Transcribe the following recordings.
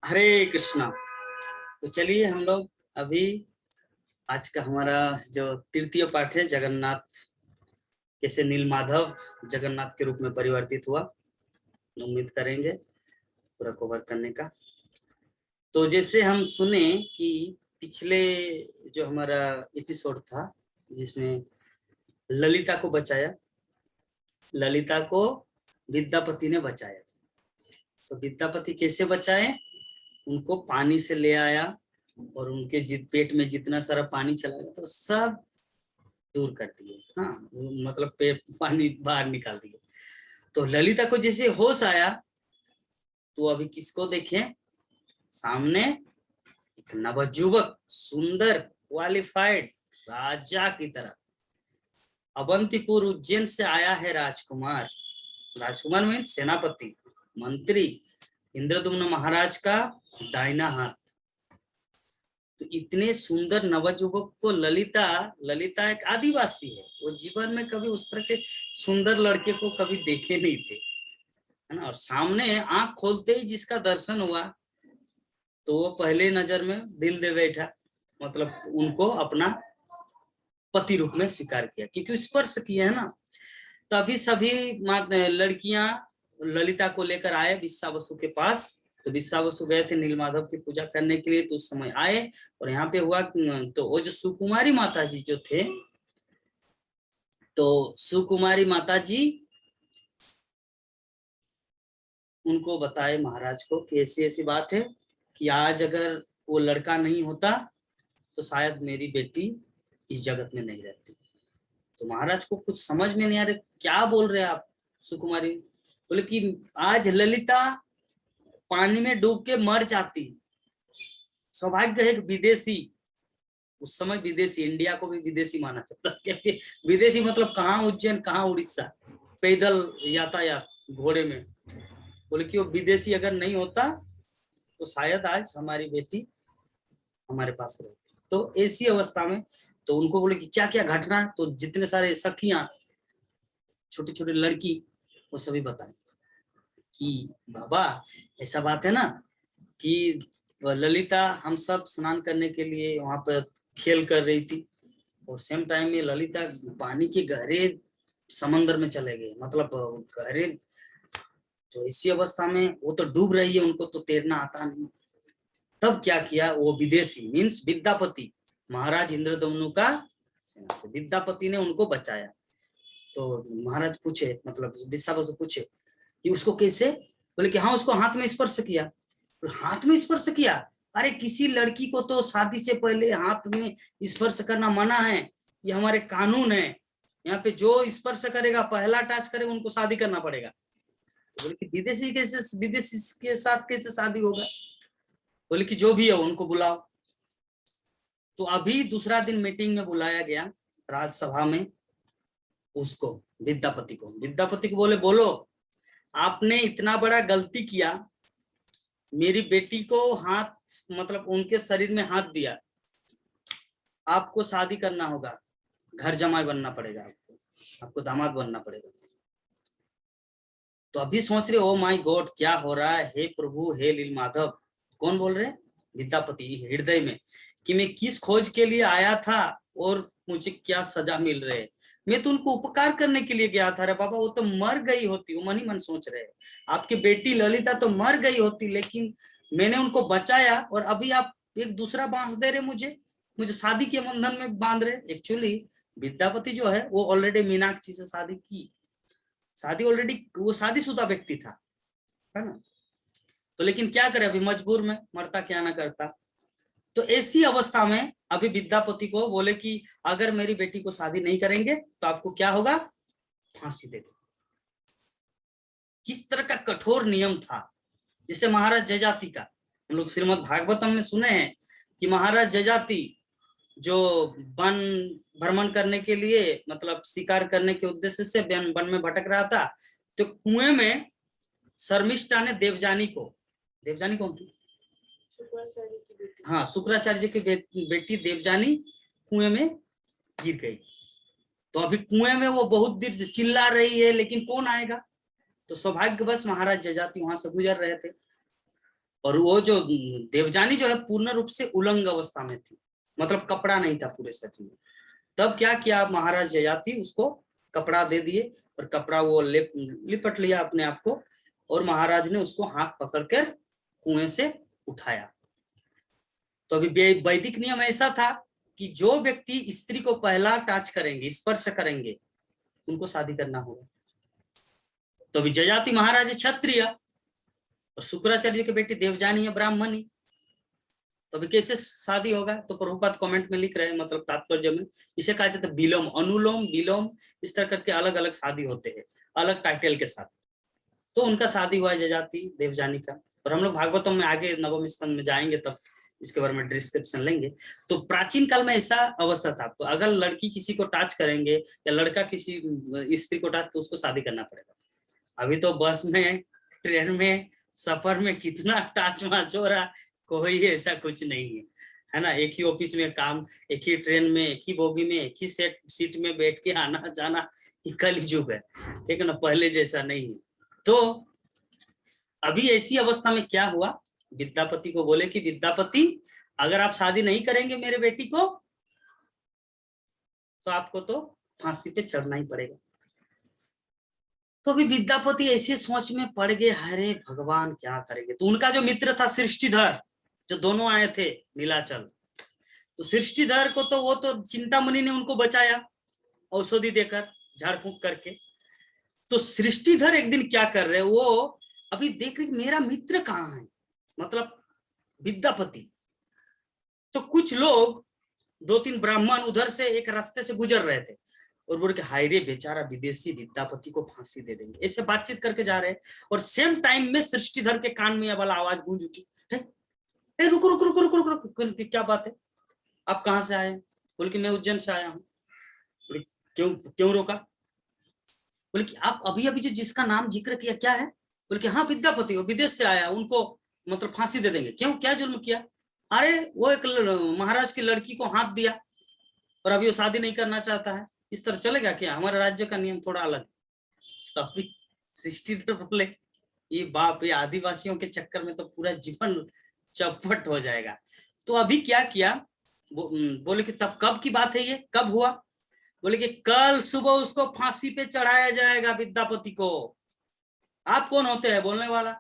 हरे कृष्णा। तो चलिए हम लोग अभी आज का हमारा जो तृतीय पाठ है, जगन्नाथ कैसे नीलमाधव जगन्नाथ के रूप में परिवर्तित हुआ, उम्मीद करेंगे पूरा कवर करने का। तो जैसे हम सुने कि पिछले जो हमारा एपिसोड था जिसमें ललिता को बचाया, ललिता को विद्यापति ने बचाया। तो विद्यापति कैसे बचाए? उनको पानी से ले आया और उनके पेट में जितना सारा पानी चला गया तो सब दूर कर दिए। हाँ, मतलब पेट पानी बाहर निकाल दिए। तो ललिता को जैसे होश आया तो अभी किसको देखें? सामने एक नवयुवक, सुंदर, क्वालिफाइड, राजा की तरह अवंतीपुर उज्जैन से आया है राजकुमार। राजकुमार में सेनापति, मंत्री, इंद्रदुम्न महाराज का दाहिना हाथ। तो इतने सुंदर नवयुवक को ललिता एक आदिवासी है, वो जीवन में कभी उस तरह के सुंदर लड़के को कभी देखे नहीं थे, है ना। और सामने आंख खोलते ही जिसका दर्शन हुआ तो वो पहले नजर में दिल दे बैठा, मतलब उनको अपना पति रूप में स्वीकार किया क्योंकि स्पर्श किया है ना। तभी सभी लड़कियां ललिता को लेकर आए विश्वावसु के पास। तो विश्वावसु गए थे नीलमाधव की पूजा करने के लिए, तो उस समय आए और यहाँ पे हुआ तो वो जो सुकुमारी माता जी जो थे, तो सुकुमारी माता जी उनको बताए महाराज को कि ऐसी ऐसी बात है कि आज अगर वो लड़का नहीं होता तो शायद मेरी बेटी इस जगत में नहीं रहती। तो महाराज को कुछ समझ में नहीं आ रहा, क्या बोल रहे हैं आप सुकुमारी? बोले कि आज ललिता पानी में डूब के मर जाती। सौभाग्य है कि विदेशी, उस समय विदेशी, इंडिया को भी विदेशी माना जाता है। विदेशी मतलब कहाँ उज्जैन, कहाँ उड़ीसा, पैदल यातायात घोड़े में। बोले कि वो विदेशी अगर नहीं होता तो शायद आज हमारी बेटी हमारे पास रहती। तो ऐसी अवस्था में तो उनको बोले कि क्या क्या घटना, तो जितने सारे सखियां, छोटी छोटी लड़की, वो सभी बताए कि बाबा ऐसा बात है ना कि ललिता हम सब स्नान करने के लिए वहां पर खेल कर रही थी और सेम टाइम में ललिता पानी के गहरे समंदर में चले गए, मतलब गहरे। तो इसी अवस्था में वो तो डूब रही है, उनको तो तैरना आता नहीं। तब क्या किया वो विदेशी मीन्स विद्यापति, महाराज इंद्रदम्नु का विद्यापति ने उनको बचाया। तो महाराज पूछे, मतलब विश्वावसु पूछे कि उसको कैसे? बोले कि हाँ, उसको हाथ में स्पर्श किया। तो हाथ में स्पर्श किया? अरे किसी लड़की को तो शादी से पहले हाथ में स्पर्श करना मना है, ये हमारे कानून है। यहाँ पे जो स्पर्श करेगा, पहला टच करेगा, उनको शादी करना पड़ेगा। तो बोले कि विदेशी कैसे, विदेशी के साथ कैसे शादी होगा? बोले कि जो भी है उनको बुलाओ। तो अभी दूसरा दिन मीटिंग में बुलाया गया राज्यसभा में उसको, विद्यापति को बोले बोलो आपने इतना बड़ा गलती किया, मेरी बेटी को हाथ, मतलब उनके शरीर में हाथ दिया, आपको शादी करना होगा, घर जमाई बनना पड़ेगा, आपको दामाद बनना पड़ेगा। तो अभी सोच रहे ओ माय गॉड क्या हो रहा है, हे प्रभु, हे नीलमाधव। कौन बोल रहे? विद्यापति हृदय में कि मैं किस खोज के लिए आया था और मुझे क्या सजा मिल रही है। मैं तो उनको उपकार करने के लिए गया था। रे बाबा वो तो मर गई होती, वो मन ही मन सोच रहे हैं, आपकी बेटी ललिता तो मर गई होती, लेकिन मैंने उनको बचाया और अभी आप एक दूसरा बांस दे रहे मुझे शादी के बंधन में बांध रहे। एक्चुअली विद्यापति जो है वो ऑलरेडी मीनाक्षी से शादी की, शादी ऑलरेडी, वो शादीशुदा व्यक्ति था, है ना। तो लेकिन क्या करे, अभी मजबूर में, मरता क्या ना करता। तो ऐसी अवस्था में अभी विद्यापति को बोले कि अगर मेरी बेटी को शादी नहीं करेंगे तो आपको क्या होगा? फांसी दे दो। किस तरह का कठोर नियम था। जैसे महाराज जजाति का हम लोग श्रीमद् भागवतम में सुने हैं कि महाराज जजाति जो वन भ्रमण करने के लिए, मतलब शिकार करने के उद्देश्य से वन में भटक रहा था, तो कुएं में शर्मिष्ठा ने देवजानी कौन थी? हाँ, शुक्राचार्य की बेटी देवजानी कुएं में गिर गई। तो अभी कुएं में वो बहुत देर चिल्ला रही है, लेकिन कौन आएगा? तो सौभाग्यवश महाराज जजाति वहां से गुजर रहे थे। और वो जो देवजानी जो है पूर्ण रूप से उलंग अवस्था में थी, मतलब कपड़ा नहीं था पूरे शरीर में। तब क्या किया महाराज ययाति, उसको कपड़ा दे दिए और कपड़ा वो लिपट लिया अपने आप को, और महाराज ने उसको हाथ पकड़कर कुएं से उठाया। तो अभी वैदिक नियम ऐसा था कि जो व्यक्ति स्त्री को पहला टच करेंगे, स्पर्श करेंगे, उनको शादी करना होगा। तो अभी ययाति महाराज क्षत्रिय और शुक्राचार्य की बेटी देवजानी है ब्राह्मणी, तो अभी कैसे शादी होगा? तो प्रभुपाद कमेंट में लिख रहे हैं, मतलब तात्पर्य में इसे कहा जाता है विलोम, अनुलोम विलोम, इस तरह करके अलग अलग शादी होते हैं अलग टाइटल के साथ। तो उनका शादी हुआ ययाति देवजानी का। और हम लोग भागवतम में आगे नवम स्कंद में जाएंगे तब इसके बारे में डिस्क्रिप्शन लेंगे। तो प्राचीन काल में ऐसा अवस्था था, तो अगर लड़की किसी को टच करेंगे या लड़का किसी स्त्री को टच, तो उसको शादी करना पड़ेगा। अभी तो बस में, ट्रेन में, सफर में कितना टच मैच हो रहा, कोई ऐसा कुछ नहीं है, है ना। एक ही ऑफिस में काम, एक ही ट्रेन में, एक ही बोगी में, एक ही सीट में बैठ के आना जाना, कलयुग है, ठीक है ना, पहले जैसा नहीं है। तो अभी ऐसी अवस्था में क्या हुआ, विद्यापति को बोले कि विद्यापति अगर आप शादी नहीं करेंगे मेरे बेटी को, तो आपको तो फांसी पे चढ़ना ही पड़ेगा। तो अभी विद्यापति ऐसे सोच में पड़ गए, अरे भगवान क्या करेंगे। तो उनका जो मित्र था सृष्टिधर, जो दोनों आए थे नीलाचल, तो सृष्टिधर को तो वो तो चिंतामणि ने उनको बचाया औषधि देकर, झाड़ फूंक करके। तो सृष्टिधर एक दिन क्या कर रहे, वो अभी देख रहे मेरा मित्र कहाँ है, मतलब विद्यापति। तो कुछ लोग, 2-3 ब्राह्मण उधर से एक रास्ते से गुजर रहे थे और बोल के हाय रे बेचारा विदेशी विद्यापति को फांसी दे देंगे, ऐसे बातचीत करके जा रहे हैं। और सेम टाइम में सृष्टिधर के कान में वाला आवाज गूंज उठी, रुको रुको रुको रुको रुको, क्या बात है, आप कहाँ से आए? बोले कि मैं उज्जैन से आया हूँ। बोले क्यों क्यों रोका? बोले कि आप अभी अभी जो जिसका नाम जिक्र किया क्या है? बोले कि हाँ विद्यापति, वो विदेश से आया, उनको मतलब फांसी दे देंगे। क्यों, क्या जुल्म किया? अरे वो एक महाराज की लड़की को हाथ दिया और अभी वो शादी नहीं करना चाहता है, इस तरह चलेगा क्या? हमारे राज्य का नियम थोड़ा अलग। तो अभी सृष्टिधर बोले ये बाप रे, आदिवासियों के चक्कर में तो पूरा जीवन चौपट हो जाएगा। तो अभी क्या किया, बोले कि तब कब की बात है ये, कब हुआ? बोले कि कल सुबह उसको फांसी पे चढ़ाया जाएगा विद्यापति को। आप कौन होते हैं बोलने वाला?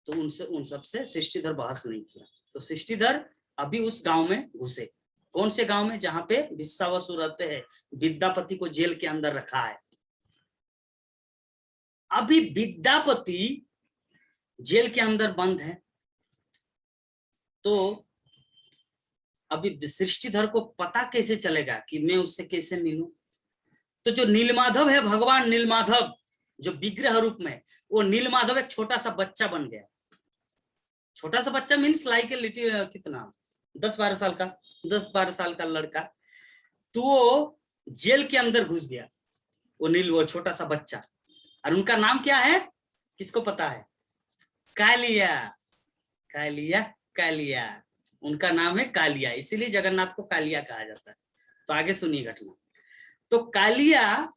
तो उनसे उन सबसे सृष्टिधर बहस नहीं किया। तो सृष्टिधर अभी उस गांव में घुसे। कौन से गांव में? जहां पे विश्वावसु रहते हैं, विद्यापति को जेल के अंदर रखा है। अभी विद्यापति जेल के अंदर बंद है, तो अभी सृष्टिधर को पता कैसे चलेगा कि मैं उससे कैसे मिलूं? तो जो नीलमाधव है, भगवान नीलमाधव जो विग्रह रूप में, वो नीलमाधव एक छोटा सा बच्चा बन गया। छोटा सा बच्चा मीन्स लाइक लिटिल, कितना 10-12 साल का, 10-12 साल का लड़का। तो वो जेल के अंदर घुस गया, वो छोटा सा बच्चा। और उनका नाम क्या है, किसको पता है? कालिया, कालिया, कालिया, उनका नाम है कालिया, इसीलिए जगन्नाथ को कालिया कहा जाता है। तो आगे सुनिए घटना। तो कालिया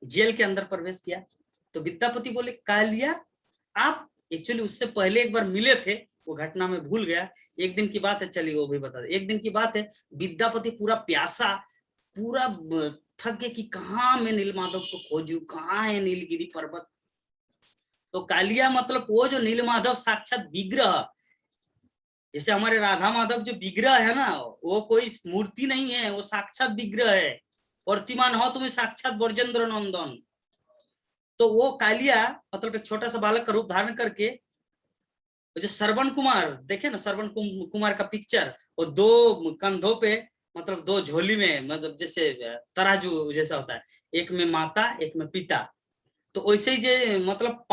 जेल के अंदर प्रवेश किया। तो विद्यापति बोले कालिया आप एक्चुअली उससे पहले एक बार मिले थे, वो घटना में भूल गया, एक दिन की बात है, चलिए वो भी बता दे। एक दिन की बात है, विद्यापति पूरा प्यासा, पूरा थक गए कि कहाँ मैं नीलमाधव को खोजूं, कहाँ है नीलगिरी पर्वत। तो कालिया मतलब वो जो नीलमाधव साक्षात विग्रह, जैसे हमारे राधा माधव जो विग्रह है ना, वो कोई मूर्ति नहीं है, वो साक्षात विग्रह है। वर्तिमान हो तुम्हें साक्षात ब्रजेंद्र नंदन। तो वो कालिया मतलब एक छोटा सा बालक का रूप धारण करके, जो श्रवण कुमार देखे ना, श्रवण कुमार का पिक्चर, वो 2 कंधों पे मतलब 2 झोली में, मतलब जैसे तराजू जैसा होता है, एक में माता एक में पिता। तो वैसे ही जो मतलब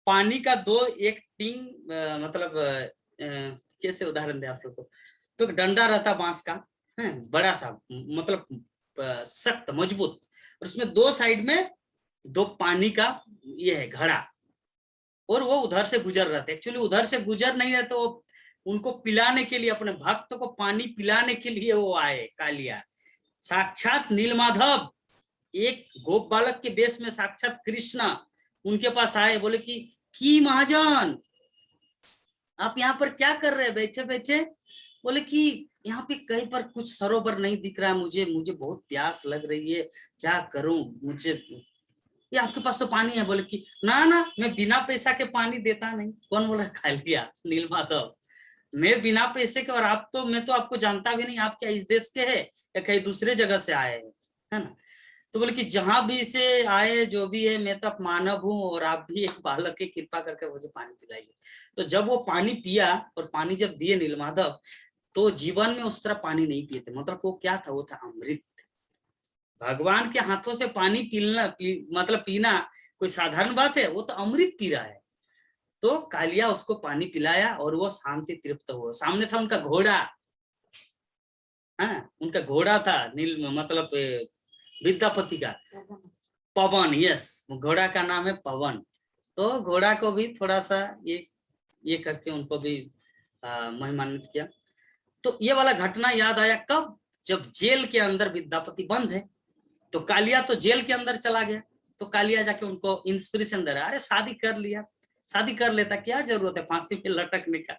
पानी का 2 एक टिंग, मतलब कैसे उदाहरण दे आप लोग को, तो डंडा रहता बांस का है, बड़ा सा, मतलब सख्त मजबूत, और उसमें 2 साइड में 2 पानी का ये है घड़ा, और वो उधर से गुजर रहे थे। एक्चुअली उधर से गुजर नहीं रहे, तो उनको पिलाने के लिए, अपने भक्त को पानी पिलाने के लिए वो आए कालिया। साक्षात नीलमाधव एक गोप बालक के वेश में साक्षात कृष्णा उनके पास आए, बोले कि कि महाजन आप यहाँ पर क्या कर रहे हैं बैठे बैठे? बोले कि यहाँ पे कहीं पर कुछ सरोवर नहीं दिख रहा है, मुझे मुझे बहुत प्यास लग रही है, क्या करूं? मुझे ये आपके पास तो पानी है। बोले कि ना ना, मैं बिना पैसा के पानी देता नहीं। कौन बोला? खा लिया नील माधव, मैं बिना पैसे के, और आप तो, मैं तो आपको जानता भी नहीं, आप क्या इस देश के हैं या कहीं दूसरे जगह से आए हैं, है ना? तो बोले कि जहां भी से आए जो भी है, मैं तो अब मानव हूँ और आप भी एक बालक है, कृपा करके मुझे पानी पिलाइए। तो जब वो पानी पिया और पानी जब दिए नीलमाधव, तो जीवन में उस तरह पानी नहीं पिए थे। मतलब वो क्या था? वो था अमृत। भगवान के हाथों से पानी मतलब पीना कोई साधारण बात है? वो तो अमृत पी रहा है। तो कालिया उसको पानी पिलाया और वो शांति तृप्त हुआ। सामने था उनका घोड़ा, हाँ, उनका घोड़ा था नील, मतलब विद्यापति का पवन। यस, घोड़ा का नाम है पवन। तो घोड़ा को भी थोड़ा सा ये करके उनको भी महिमान्वित किया। तो ये वाला घटना याद आया कब? जब जेल के अंदर विद्यापति बंद है, तो कालिया तो जेल के अंदर चला गया। तो कालिया जाके उनको इंस्पिरेशन दे रहा है, अरे शादी कर लिया, शादी कर लेता, क्या जरूरत है फांसी पे लटकने का?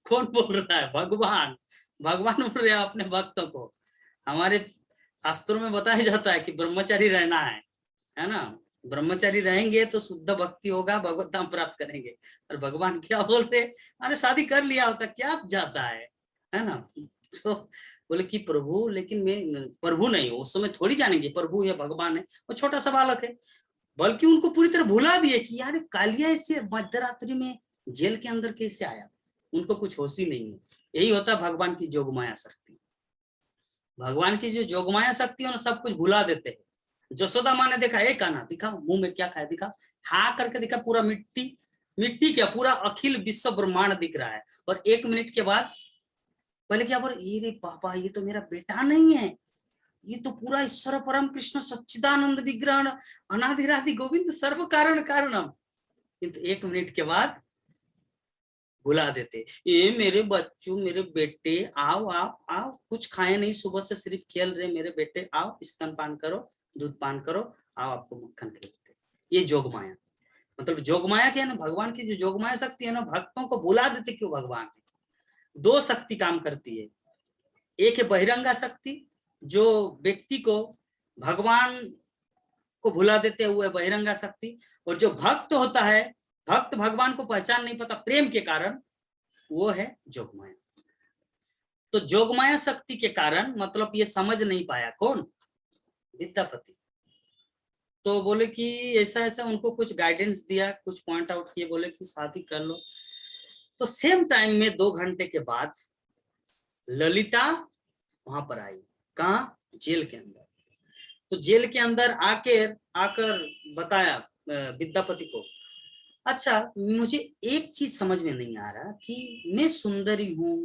कौन बोल रहा है? भगवान। भगवान बोल रहे हैं अपने भक्तों को। हमारे शास्त्रों में बताया जाता है कि ब्रह्मचारी रहना है ना? ब्रह्मचारी रहेंगे तो शुद्ध भक्ति होगा, भगवत धाम प्राप्त करेंगे। और भगवान क्या बोल रहे? अरे शादी कर लिया होता क्या जाता है ना? तो बोले कि प्रभु, लेकिन मैं प्रभु नहीं हूँ। उस समय थोड़ी जानेंगे प्रभु है, भगवान है, वो छोटा सा बालक है। बल्कि उनको पूरी तरह भुला दिए कि यार कालिया इससे मध्यरात्रि में जेल के अंदर कैसे आया। उनको कुछ होश ही नहीं है। यही होता है भगवान की जोगमाया शक्ति। भगवान की जो जोगमाया शक्ति है ना, सब कुछ भुला देते हैं। जसोदा माँ ने देखा, एक कान्हा दिखा, मुंह में क्या खाया दिखा, हाँ करके दिखा, पूरा मिट्टी, मिट्टी क्या, पूरा अखिल विश्व ब्रह्मांड दिख रहा है। और 1 मिनट के बाद पहले क्या बोले, ये रे पापा, ये तो मेरा बेटा नहीं है, ये तो पूरा ईश्वर परम कृष्ण सच्चिदानंद विग्रह अनादिरादि गोविंद सर्व कारण कारणम। किंतु 1 मिनट के बाद बुला देते, ये मेरे बच्चों, मेरे बेटे, आओ आओ आओ, कुछ खाए नहीं, सुबह से सिर्फ खेल रहे, मेरे बेटे आओ, स्तन पान करो, दूध पान करो, आओ आपको मक्खन खिलाते। ये जोगमाया, मतलब जोगमाया क्या है ना, भगवान की जो जोगमाया शक्ति है ना, भक्तों को बुला देते क्यों भगवान है। 2 शक्ति काम करती है। एक है बहिरंगा शक्ति, जो व्यक्ति को भगवान को भुला देते हुए बहिरंगा शक्ति। और जो भक्त होता है, भक्त भगवान को पहचान नहीं पाता प्रेम के कारण, वो है जोगमाया। तो जोगमाया शक्ति के कारण मतलब ये समझ नहीं पाया कौन? विद्यापति। तो बोले कि ऐसा ऐसा, उनको कुछ गाइडेंस दिया, कुछ पॉइंट आउट किए, बोले कि शादी कर लो। तो सेम टाइम में 2 घंटे के बाद ललिता वहां पर आई। कहाँ? जेल के अंदर। तो जेल के अंदर आकर बताया विद्यापति को, अच्छा मुझे एक चीज समझ में नहीं आ रहा कि मैं सुंदरी हूँ,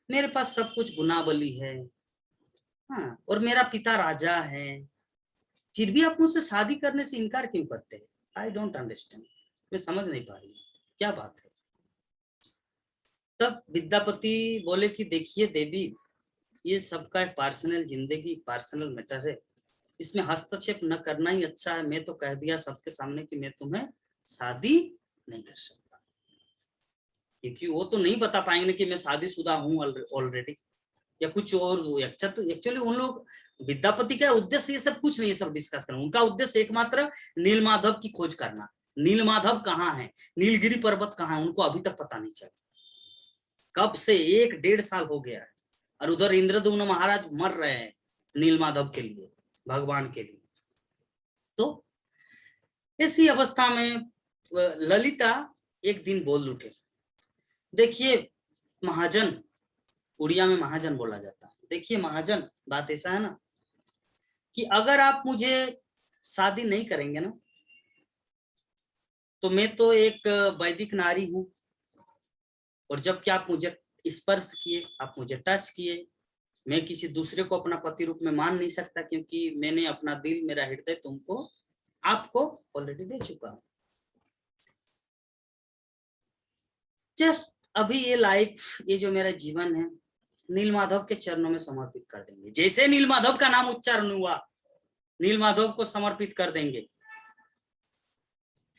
मेरे पास सब कुछ गुनावली है, हाँ, और मेरा पिता राजा है, फिर भी आप मुझसे शादी करने से इनकार क्यों करते हैं? आई डोंट अंडरस्टैंड, मैं समझ नहीं पा रही क्या बात है। तब विद्यापति बोले कि देखिए देवी, ये सबका एक पर्सनल जिंदगी, पर्सनल मैटर है, इसमें हस्तक्षेप न करना ही अच्छा है। मैं तो कह दिया सबके सामने कि मैं तुम्हें शादी नहीं कर सकता, क्योंकि वो तो नहीं बता पाएंगे कि मैं शादीशुदा हूँ ऑलरेडी या कुछ और। अच्छा, तो एक्चुअली उन लोग, विद्यापति का उद्देश्य ये सब कुछ नहीं है, सब डिस्कस करना। उनका उद्देश्य एकमात्र नीलमाधव की खोज करना। नीलमाधव कहाँ है, नीलगिरी पर्वत कहाँ है, उनको अभी तक पता नहीं चला। कब से 1-1.5 साल हो गया है, और उधर इंद्रद्युम्न महाराज मर रहे हैं नीलमाधव के लिए, भगवान के लिए। तो ऐसी अवस्था में ललिता एक दिन बोल उठे, देखिए महाजन, उड़िया में महाजन बोला जाता है, देखिए महाजन, बात ऐसा है ना कि अगर आप मुझे शादी नहीं करेंगे ना, तो मैं तो एक वैदिक नारी हूं, और जब कि आप मुझे स्पर्श किए, आप मुझे टच किए, मैं किसी दूसरे को अपना पति रूप में मान नहीं सकता, क्योंकि मैंने अपना दिल, मेरा हृदय तुमको, आपको ऑलरेडी दे चुका हूं। जस्ट अभी ये लाइफ, ये जो मेरा जीवन है, नीलमाधव के चरणों में समर्पित कर देंगे। जैसे नीलमाधव का नाम उच्चारण हुआ, नीलमाधव को समर्पित कर देंगे।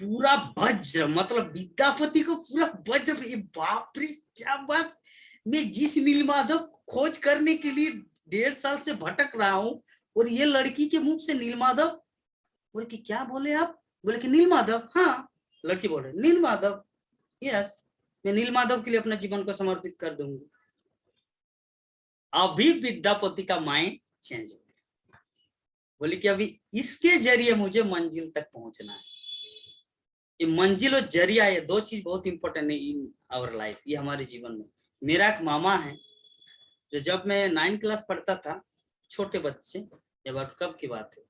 पूरा वज्र, मतलब विद्यापति को पूरा वज्र, ये बाप रे क्या बात। मैं जिस नीलमाधव खोज करने के लिए 1.5 साल से भटक रहा हूँ, और ये लड़की के मुंह से नीलमाधव, बोले कि क्या बोले आप? बोले कि नीलमाधव। हाँ, लड़की बोले नीलमाधव, यस, मैं नीलमाधव के लिए अपना जीवन को समर्पित कर दूंगी। अभी विद्यापति का माइंड चेंज हो गया, बोले कि अभी इसके जरिए मुझे मंजिल तक पहुंचना है। ये मंजिल और जरिया, ये दो चीज बहुत इंपॉर्टेंट है इन आवर लाइफ, ये हमारे जीवन में। मेरा एक मामा है, जो जब मैं 9th क्लास पढ़ता था, छोटे बच्चे, ये बात कब की बात है,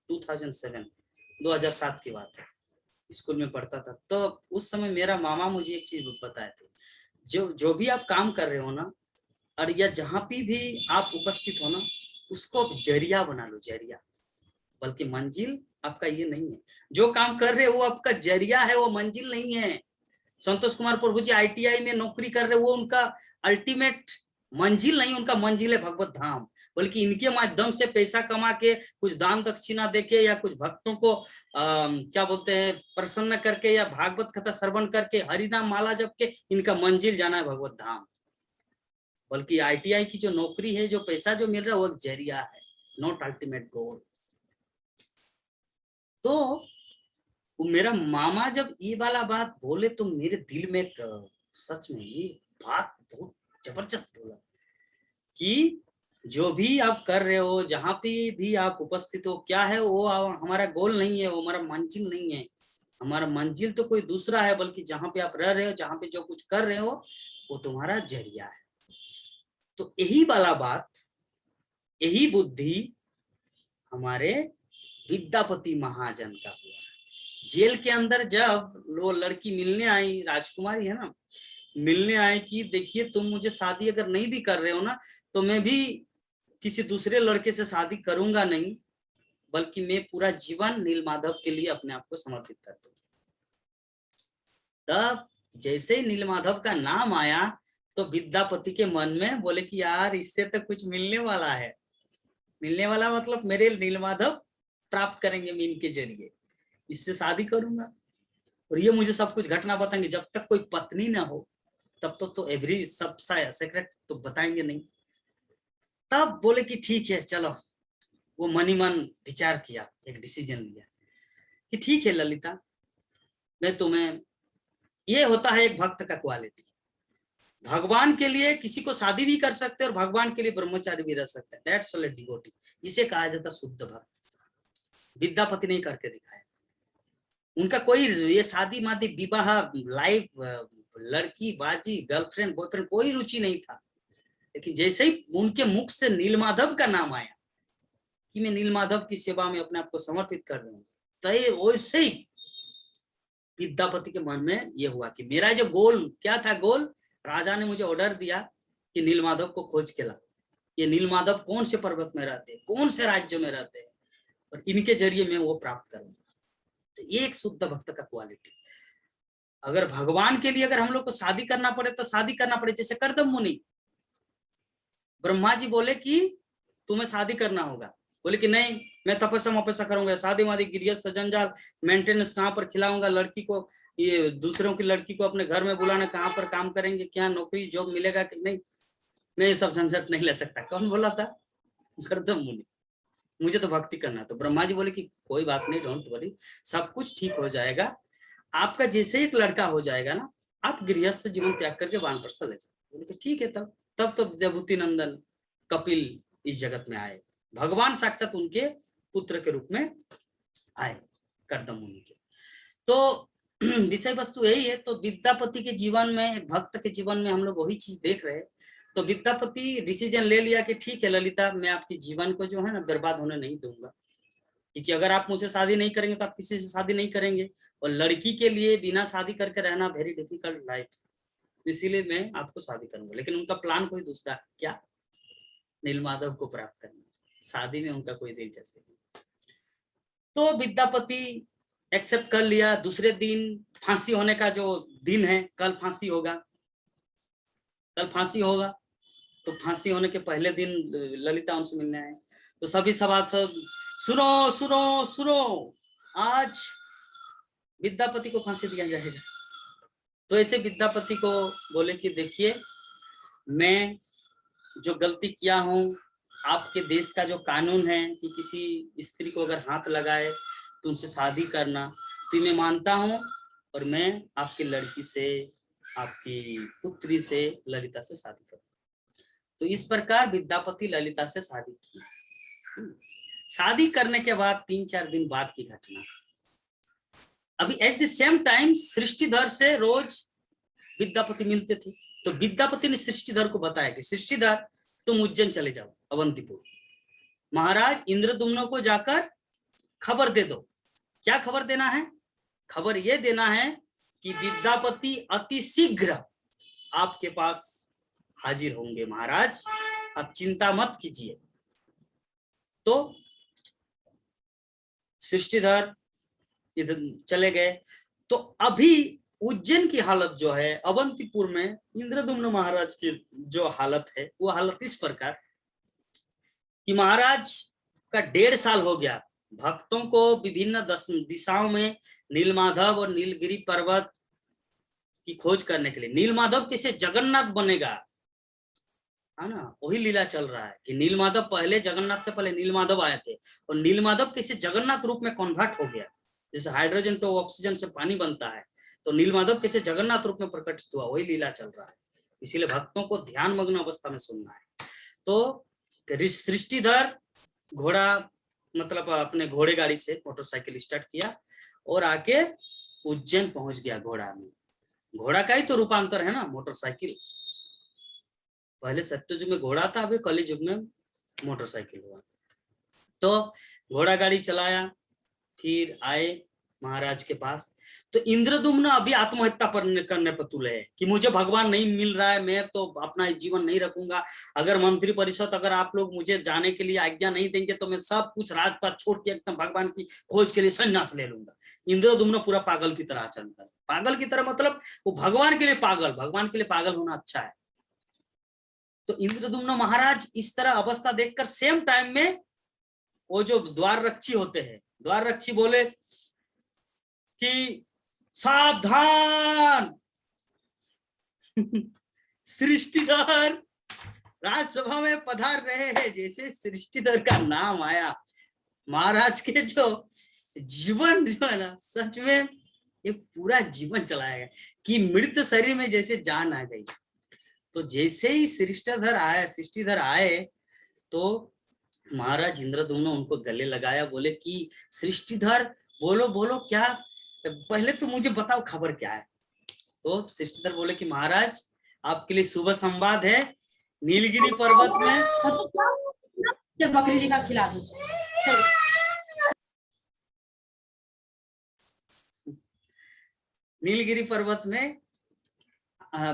2007 की बात है, स्कूल में पढ़ता था। तो उस समय मेरा मामा मुझे एक चीज बताए थे, जो भी आप काम कर रहे हो ना, और या जहां भी आप उपस्थित हो ना, उसको जरिया बना लो, जरिया, बल्कि मंजिल आपका ये नहीं है। जो काम कर रहे हो वो आपका जरिया है, वो मंजिल नहीं है। संतोष कुमार प्रभु जी ITI में नौकरी कर रहे, वो उनका अल्टीमेट मंजिल नहीं, उनका मंजिल है भगवत धाम। बल्कि इनके माध्यम से पैसा कमा के, कुछ दान दक्षिणा देके, या कुछ भक्तों को क्या बोलते हैं, प्रसन्न करके, या भागवत कथा श्रवण करके, हरिनाम माला जप के, इनका मंजिल जाना है भगवत धाम। बल्कि ITI की जो नौकरी है, जो पैसा जो मिल रहा है, वो जरिया है, नॉट अल्टीमेट गोल। तो मेरा मामा जब ये वाला बात बोले, तो मेरे दिल में सच में ये बात बहुत जबरदस्त बोला कि जो भी आप कर रहे हो, जहां पे भी आप उपस्थित हो, क्या है वो हमारा गोल नहीं है, वो हमारा मंजिल नहीं है। हमारा मंजिल तो कोई दूसरा है, बल्कि जहां पे आप रह रहे हो, जहां पे जो कुछ कर रहे हो, वो तुम्हारा जरिया है। तो यही वाला बात, यही बुद्धि हमारे विद्यापति महाजन का हुआ। जेल के अंदर जब वो लड़की मिलने आई, राजकुमारी है ना, मिलने आई कि देखिए तुम मुझे शादी अगर नहीं भी कर रहे हो ना, तो मैं भी किसी दूसरे लड़के से शादी करूंगा नहीं, बल्कि मैं पूरा जीवन नीलमाधव के लिए अपने आप को समर्पित कर दूंगा। तब जैसे ही नीलमाधव का नाम आया, तो विद्यापति के मन में बोले कि यार इससे तो कुछ मिलने वाला है। मिलने वाला मतलब मेरे नीलमाधव प्राप्त करेंगे मैं इनके जरिए, इससे शादी करूंगा, और ये मुझे सब कुछ घटना बताएंगे। जब तक कोई पत्नी ना हो तब तो एवरी सब सेक्रेट तो बताएंगे नहीं। तब बोले कि ठीक है चलो, वो मन ही मन विचार किया, एक डिसीजन लिया कि ठीक है ललिता, मैं तुम्हें, ये होता है एक भक्त का क्वालिटी, भगवान के लिए किसी को शादी भी कर सकते हैं और भगवान के लिए ब्रह्मचारी भी रह सकते हैं, दैट्स अ डिवोटी, इसे कहा जाता है शुद्ध भक्त। विद्यापति नहीं करके दिखाया, उनका कोई ये शादी मादी विवाह लाइफ, लड़की बाजी, गर्लफ्रेंड बॉयफ्रेंड, कोई रुचि नहीं था। लेकिन जैसे ही उनके मुख से नीलमाधव का नाम आया कि मैं नीलमाधव की सेवा में अपने आप को समर्पित कर रहा हूँ, तो वैसे ही विद्यापति के मन में ये हुआ कि मेरा जो गोल क्या था, गोल राजा ने मुझे ऑर्डर दिया कि नीलमाधव को खोज के ला। ये नीलमाधव कौन से पर्वत में रहते हैं, कौन से राज्य में रहते हैं, और इनके जरिए मैं वो प्राप्त करूंगा। तो ये एक शुद्ध भक्त का क्वालिटी। अगर भगवान के लिए अगर हम लोग को शादी करना पड़े तो शादी करना पड़े। जैसे कर्दम मुनि, ब्रह्मा जी बोले कि तुम्हें शादी करना होगा, बोले कि नहीं मैं तपस्या मपस्या करूंगा, शादी वादी गृहस्थ जंजाल मेंटेनेंस कहाँ पर खिलाऊंगा लड़की को, ये दूसरों की लड़की को अपने घर में बुलाना, कहाँ पर काम करेंगे, क्या नौकरी जॉब मिलेगा कि नहीं, मैं ये सब झंझट नहीं ले सकता। कौन बोला था? कर्दम मुनि। मुझे तो भक्ति करना। तो ब्रह्मा जी बोले कि कोई बात नहीं, डोंट वरी, सब कुछ ठीक हो जाएगा। आपका जैसे एक लड़का हो जाएगा ना, आप गृहस्थ जीवन त्याग करके वानप्रस्थ ले सकते। बोले ठीक है। तब तो देवभूति नंदन कपिल इस जगत में आए, भगवान साक्षात उनके पुत्र के रूप में आए कर्दम मुनि के। तो विषय वस्तु यही है। तो विद्यापति के जीवन में, एक भक्त के जीवन में हम लोग वही चीज देख रहे हैं। तो विद्यापति डिसीजन ले लिया कि ठीक है ललिता, मैं आपके जीवन को जो है ना बर्बाद होने नहीं दूंगा, क्योंकि अगर आप मुझसे शादी नहीं करेंगे तो आप किसी से शादी नहीं करेंगे, और लड़की के लिए बिना शादी करके रहना वेरी डिफिकल्ट लाइफ, इसीलिए मैं आपको शादी करूंगा। लेकिन उनका प्लान कोई दूसरा, क्या? नीलमाधव को प्राप्त करना, शादी में उनका कोई दिलचस्पी नहीं। तो विद्यापति एक्सेप्ट कर लिया। दूसरे दिन फांसी होने का जो दिन है, कल फांसी होगा, कल फांसी होगा। तो फांसी होने के पहले दिन ललिता उनसे मिलने आए। तो सभी सभासद सुनो सुनो सुनो, आज विद्यापति को फांसी दिया जाएगा। तो ऐसे विद्यापति को बोले कि देखिए, मैं जो गलती किया हूँ, आपके देश का जो कानून है कि किसी स्त्री को अगर हाथ लगाए तो उनसे शादी करना, तो मैं मानता हूँ, और मैं आपकी लड़की से, आपकी पुत्री से, ललिता से शादी करूँ। तो इस प्रकार विद्यापति ललिता से शादी की। शादी करने के बाद 3-4 दिन बाद की घटना। अभी at the same time Srishtidhar से रोज विद्यापति मिलते थे। तो विद्यापति ने सृष्टिधर को बताया कि सृष्टिधर, तुम उज्जैन चले जाओ, अवंतीपुर, महाराज इंद्रदुम्न को जाकर खबर दे दो। क्या खबर देना है? खबर यह देना है कि विद्यापति अति शीघ्र आपके पास हाजिर होंगे महाराज, आप चिंता मत कीजिए। तो सृष्टिधर इधर चले गए। तो अभी उज्जैन की हालत जो है, अवंतीपुर में इंद्रदुम्न महाराज की जो हालत है, वो हालत इस प्रकार कि महाराज का 1.5 साल हो गया भक्तों को विभिन्न दिशाओं में नीलमाधव और नीलगिरी पर्वत की खोज करने के लिए। नीलमाधव कैसे जगन्नाथ बनेगा, है ना, वही लीला चल रहा है कि नीलमाधव पहले, जगन्नाथ से पहले नीलमाधव आए थे, और नीलमाधव कैसे जगन्नाथ रूप में कन्वर्ट हो गया। जैसे हाइड्रोजन तो ऑक्सीजन से पानी बनता है, तो नीलमाधव कैसे जगन्नाथ रूप में प्रकटित हुआ, वही लीला चल रहा है। इसीलिए भक्तों को ध्यान मग्न अवस्था में सुनना है। तो सृष्टिधर घोड़ा, मतलब अपने घोड़े गाड़ी से मोटरसाइकिल स्टार्ट किया और आके उज्जैन पहुंच गया घोड़ा में। घोड़ा का ही तो रूपांतर है ना मोटरसाइकिल। पहले सत्ययुग में घोड़ा था, अभी कली युग में मोटरसाइकिल हुआ। तो घोड़ा गाड़ी चलाया, फिर आए महाराज के पास। तो इंद्रदुम्न अभी आत्महत्या करने पर तुले है कि मुझे भगवान नहीं मिल रहा है, मैं तो अपना जीवन नहीं रखूंगा। अगर मंत्री परिषद, अगर आप लोग मुझे जाने के लिए आज्ञा नहीं देंगे तो मैं सब कुछ राजपाट छोड़ के एकदम भगवान की खोज के लिए संन्यास ले लूंगा। इंद्रदुम्न पूरा पागल की तरह आचरण कर, पागल की तरह मतलब वो भगवान के लिए पागल, भगवान के लिए पागल होना अच्छा है। तो इंद्रदुम्न महाराज इस तरह अवस्था देखकर सेम टाइम में वो जो द्वार रक्षी होते हैं, द्वार रक्षी बोले कि सावधान, सृष्टिधर राज्यसभा में पधार रहे हैं। जैसे सृष्टिधर का नाम आया, महाराज के जो जीवन जो है ना, सच में ये पूरा जीवन चलाया गया कि मृत शरीर में जैसे जान आ गई। तो जैसे ही सृष्टिधर आए तो महाराज इंद्रदुम्न उनको गले लगाया, बोले कि सृष्टिधर बोलो बोलो, क्या पहले तो मुझे बताओ खबर क्या है। तो सृष्टिधर बोले कि महाराज आपके लिए शुभ संवाद है, नीलगिरी पर्वत में बकरी का खिला दो। नीलगिरी पर्वत में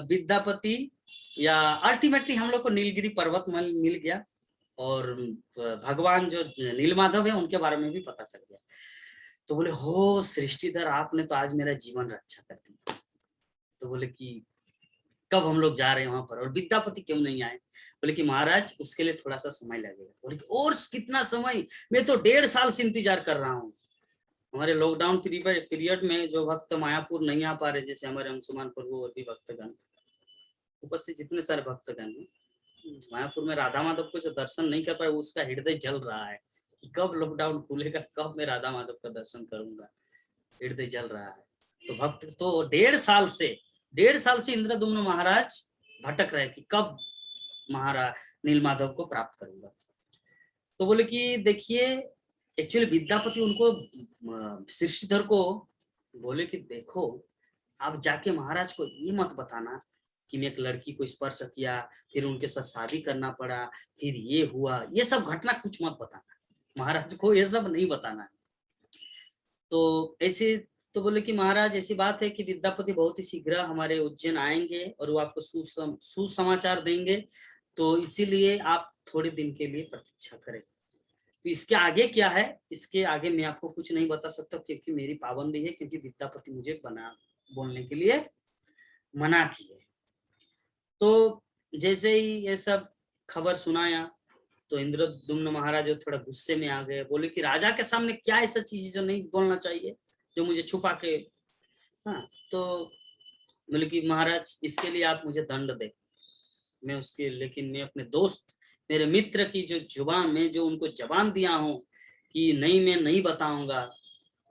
विद्यापति, या अल्टीमेटली हम लोग को नीलगिरी पर्वत मिल गया, और भगवान जो नीलमाधव है उनके बारे में भी पता चल गया। तो बोले, हो सृष्टिधर, आपने तो आज मेरा जीवन रक्षा कर दिया। तो बोले कि कब हम लोग जा रहे हैं वहां पर, और विद्यापति क्यों नहीं आए? बोले कि महाराज उसके लिए थोड़ा सा समय लगेगा। बोले कि और कितना समय? मैं तो 1.5 साल से इंतजार कर रहा हूँ। हमारे लॉकडाउन पीरियड में जो भक्त मायापुर नहीं आ पा रहे, जैसे हमारे अंशुमान प्रभु और भी भक्तगण उपस्थित, जितने सारे भक्तगण हैं, मायापुर में राधा माधव को जो दर्शन नहीं कर पाए, उसका हृदय जल रहा है कि कब लॉकडाउन खुलेगा, कब मैं राधा माधव का दर्शन करूंगा। हृदय जल रहा है। तो भक्त तो 1.5 साल से इंद्रदुम्न महाराज भटक रहे कि कब महाराज नीलमाधव को प्राप्त करूंगा। तो बोले कि देखिए, एक्चुअली विद्यापति उनको, सृष्टिधर को बोले कि देखो, आप जाके महाराज को ये मत बताना कि मैं एक लड़की को स्पर्श किया, फिर उनके साथ शादी करना पड़ा, फिर ये हुआ, ये सब घटना कुछ मत बताना, महाराज को ये सब नहीं बताना। तो ऐसे तो बोले कि महाराज ऐसी बात है कि विद्यापति बहुत ही शीघ्र हमारे उज्जैन आएंगे और वो आपको सुसमाचार देंगे, तो इसीलिए आप थोड़े दिन के लिए प्रतीक्षा करें। तो इसके आगे क्या है, इसके आगे मैं आपको कुछ नहीं बता सकता, क्योंकि मेरी पाबंदी है, क्योंकि विद्यापति मुझे बोलने के लिए मना की है। तो जैसे ही ये सब खबर सुनाया तो इंद्रदुम्न महाराज थोड़ा गुस्से में आ गए। बोले कि राजा के सामने क्या ऐसा चीज जो नहीं बोलना चाहिए, जो मुझे छुपा के हाँ, तो बोले कि महाराज इसके लिए आप मुझे दंड दे। मैं उसके, लेकिन मैं अपने दोस्त, मेरे मित्र की जो जुबान में, जो उनको जबान दिया हूँ कि नहीं मैं नहीं बताऊंगा,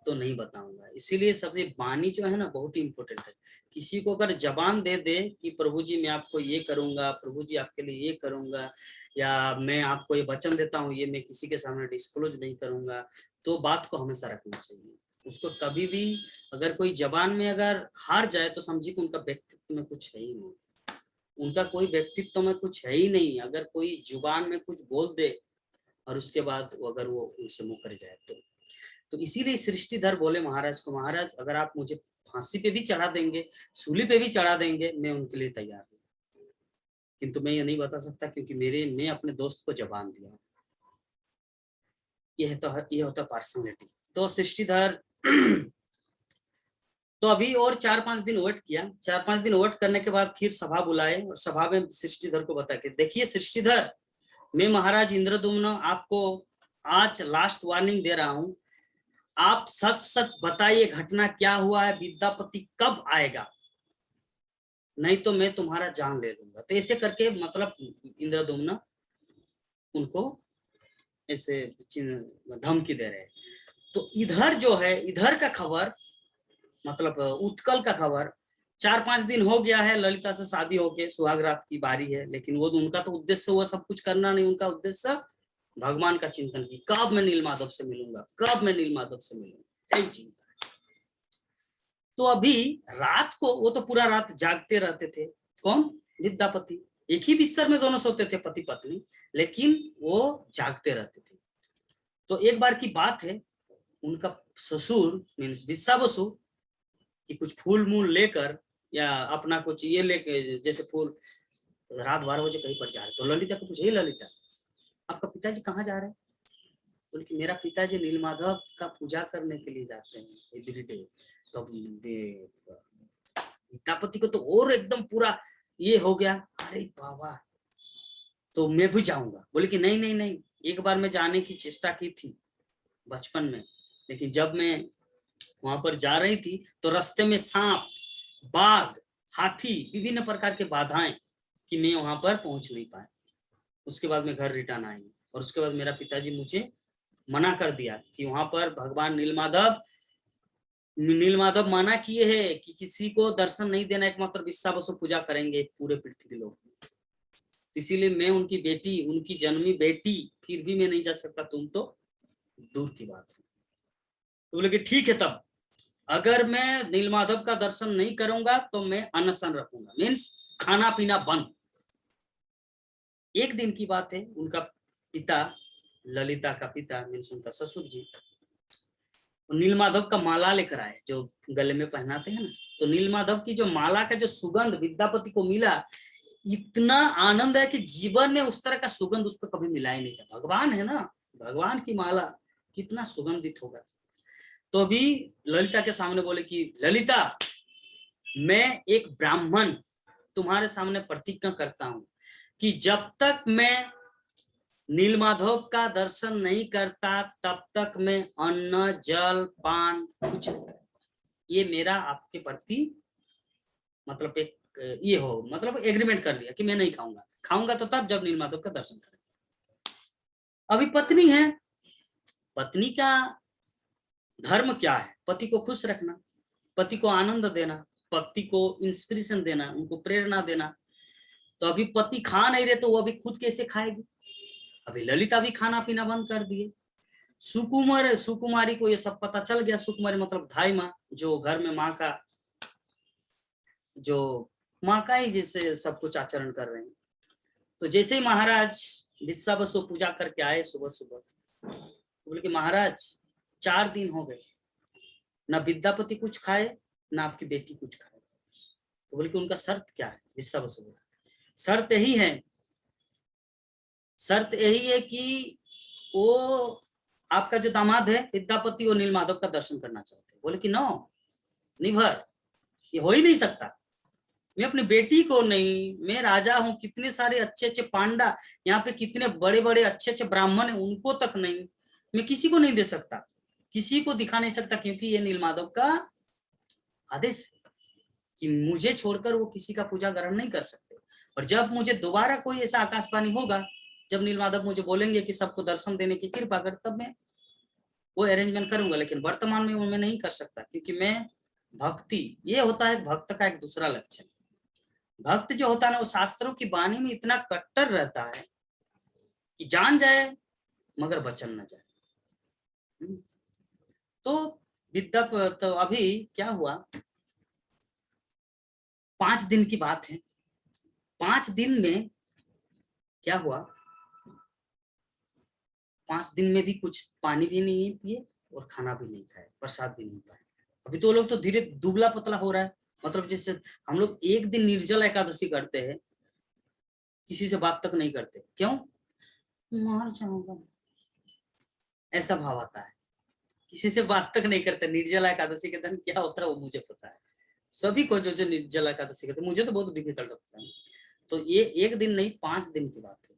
तो नहीं बताऊंगा। इसीलिए सबसे वाणी जो है ना बहुत ही इंपॉर्टेंट है। किसी को अगर जबान दे दे कि प्रभु जी मैं आपको ये करूंगा, प्रभु जी आपके लिए ये करूंगा, या मैं आपको ये वचन देता हूँ ये मैं किसी के सामने डिस्क्लोज नहीं करूंगा, तो बात को हमेशा रखना चाहिए। उसको कभी भी अगर कोई जबान में अगर हार जाए तो समझिए कि उनका व्यक्तित्व में कुछ है ही नहीं, उनका कोई व्यक्तित्व में कुछ है ही नहीं। अगर कोई जुबान में कुछ बोल दे और उसके बाद अगर वो उनसे मुकर जाए तो इसीलिए सृष्टिधर बोले महाराज को, महाराज अगर आप मुझे फांसी पे भी चढ़ा देंगे, सूली पे भी चढ़ा देंगे, मैं उनके लिए तैयार हूँ, किंतु मैं ये नहीं बता सकता क्योंकि मैं अपने दोस्त को जबान दिया। ये होता पर्सनैलिटी। तो सृष्टिधर तो अभी और 4-5 दिन वेट किया। 4-5 दिन वेट करने के बाद फिर सभा बुलाए और सभा में सृष्टिधर को बता के, देखिए सृष्टिधर, मैं महाराज इंद्रदुम्न आपको आज लास्ट वार्निंग दे रहा हूं, आप सच सच बताइए घटना क्या हुआ है, विद्यापति कब आएगा, नहीं तो मैं तुम्हारा जान ले लूंगा। तो ऐसे करके मतलब इंद्रदुम्न उनको ऐसे धमकी दे रहे हैं। तो इधर जो है, इधर का खबर मतलब उत्कल का खबर, 4-5 दिन हो गया है ललिता से शादी होके, सुहाग रात की बारी है, लेकिन वो उनका तो उद्देश्य वो सब कुछ करना नहीं, उनका उद्देश्य भगवान का चिंतन की, कब मैं नीलमाधव से मिलूंगा, कब मैं नीलमाधव से मिलूंगा, यही चिंता। तो अभी रात को वो तो पूरा रात जागते रहते थे, कौन, विद्यापति, एक ही बिस्तर में दोनों सोते थे पति पत्नी, लेकिन वो जागते रहते थे। तो एक बार की बात है, उनका ससुर मीन्स बिस्सा बसु कि कुछ फूल मूल लेकर या अपना कुछ ये लेके, जैसे फूल, रात 12 बजे कहीं पर जा रहे, तो ललिता को पूछे, ललिता आपका पिताजी कहाँ जा रहे हैं? बोले कि मेरा पिताजी नीलमाधव का पूजा करने के लिए जाते हैं एवरीडे। तो विद्यापति को तो और एकदम पूरा ये हो गया, अरे बाबा तो मैं भी जाऊंगा। बोले कि नहीं नहीं नहीं, एक बार मैं जाने की चेष्टा की थी बचपन में, लेकिन जब मैं वहां पर जा रही थी तो रास्ते में सांप, बाघ, हाथी, विभिन्न प्रकार के बाधाएं कि मैं वहां पर पहुंच नहीं पाया। उसके बाद मैं घर रिटर्न आई और उसके बाद मेरा पिताजी मुझे मना कर दिया कि वहां पर भगवान नीलमाधव मना किए है कि किसी को दर्शन नहीं देना, एकमात्र बिस्सा बसु पूजा करेंगे पूरे पृथ्वी लोक में। इसीलिए मैं उनकी बेटी, उनकी जन्मी बेटी, फिर भी मैं नहीं जा सकता, तुम तो दूर की बात है। तो बोले कि ठीक है, तब अगर मैं नीलमाधव का दर्शन नहीं करूंगा तो मैं अनशन रखूंगा, मीन्स खाना पीना बंद। एक दिन की बात है, उनका पिता, ललिता का पिता मीन्स उनका ससुर जी, नीलमाधव का माला लेकर आए जो गले में पहनाते हैं ना। तो नीलमाधव की जो माला का जो सुगंध विद्यापति को मिला, इतना आनंद है कि जीवन में उस तरह का सुगंध उसको कभी मिला ही नहीं था। भगवान है ना, भगवान की माला कितना सुगंधित होगा। तो अभी ललिता के सामने बोले कि ललिता, मैं एक ब्राह्मण तुम्हारे सामने प्रतिज्ञा करता हूं कि जब तक मैं नीलमाधव का दर्शन नहीं करता तब तक मैं अन्न जल पान कुछ नहीं करता। ये मेरा आपके प्रति मतलब एक ये हो, मतलब एग्रीमेंट कर लिया कि मैं नहीं खाऊंगा, खाऊंगा तो तब जब नीलमाधव का दर्शन करेंगे। अभी पत्नी है, पत्नी का धर्म क्या है, पति को खुश रखना, पति को आनंद देना, पति को इंस्पिरेशन देना, उनको प्रेरणा देना। तो अभी पति खा नहीं रहे तो वो अभी खुद कैसे खाएगी। अभी ललिता भी खाना पीना बंद कर दिए। सुकुमारी को ये सब पता चल गया। सुकुमारी मतलब धाई माँ, जो घर में माँ का ही जैसे सब कुछ आचरण कर रहे हैं। तो जैसे ही महाराज बिस्सा बसु पूजा करके आए सुबह सुबह, तो बोले कि महाराज 4 दिन हो गए, ना विद्यापति कुछ खाए ना आपकी बेटी कुछ खाए। तो बोले कि उनका शर्त क्या है? बिस्सा बसु बोला, शर्त यही है कि वो आपका जो दामाद है विद्यापति, वो नीलमाधव का दर्शन करना चाहते हैं। बोले कि नो, निभर, ये हो ही नहीं सकता। मैं अपनी बेटी को नहीं, मैं राजा हूं, कितने सारे अच्छे अच्छे पांडा यहाँ पे, कितने बड़े बड़े अच्छे अच्छे ब्राह्मण हैं, उनको तक नहीं, मैं किसी को नहीं दे सकता, किसी को दिखा नहीं सकता, क्योंकि ये नीलमाधव का आदेश कि मुझे छोड़कर वो किसी का पूजा ग्रहण नहीं कर सकते। और जब मुझे दोबारा कोई ऐसा आकाशवाणी होगा, जब नीलमाधव मुझे बोलेंगे कि सबको दर्शन देने की कृपा कर, तब मैं वो अरेंजमेंट करूंगा। लेकिन वर्तमान में वो मैं नहीं कर सकता, क्योंकि मैं भक्ति, ये होता है भक्त का एक दूसरा लक्षण। भक्त जो होता है ना, वो शास्त्रों की वाणी में इतना कट्टर रहता है कि जान जाए मगर बचन न जाए। तो विद्या, तो अभी क्या हुआ, 5 दिन की बात है। 5 दिन में क्या हुआ, 5 दिन में भी कुछ पानी भी नहीं पिए और खाना भी नहीं खाए, प्रसाद भी नहीं पाए। अभी तो लोग तो धीरे दुबला पतला हो रहा है। मतलब जैसे हम लोग एक दिन निर्जल एकादशी करते हैं, किसी से बात तक नहीं करते, क्यों, मार जाऊंगा, ऐसा भाव आता है। किसी से बात तक नहीं करते। निर्जला एकादशी के दिन क्या होता है वो मुझे पता है, सभी को जो जो निर्जला एकादशी करते, मुझे तो बहुत डिफिकल्ट लगता है। तो ये एक दिन नहीं, 5 दिन की बात है।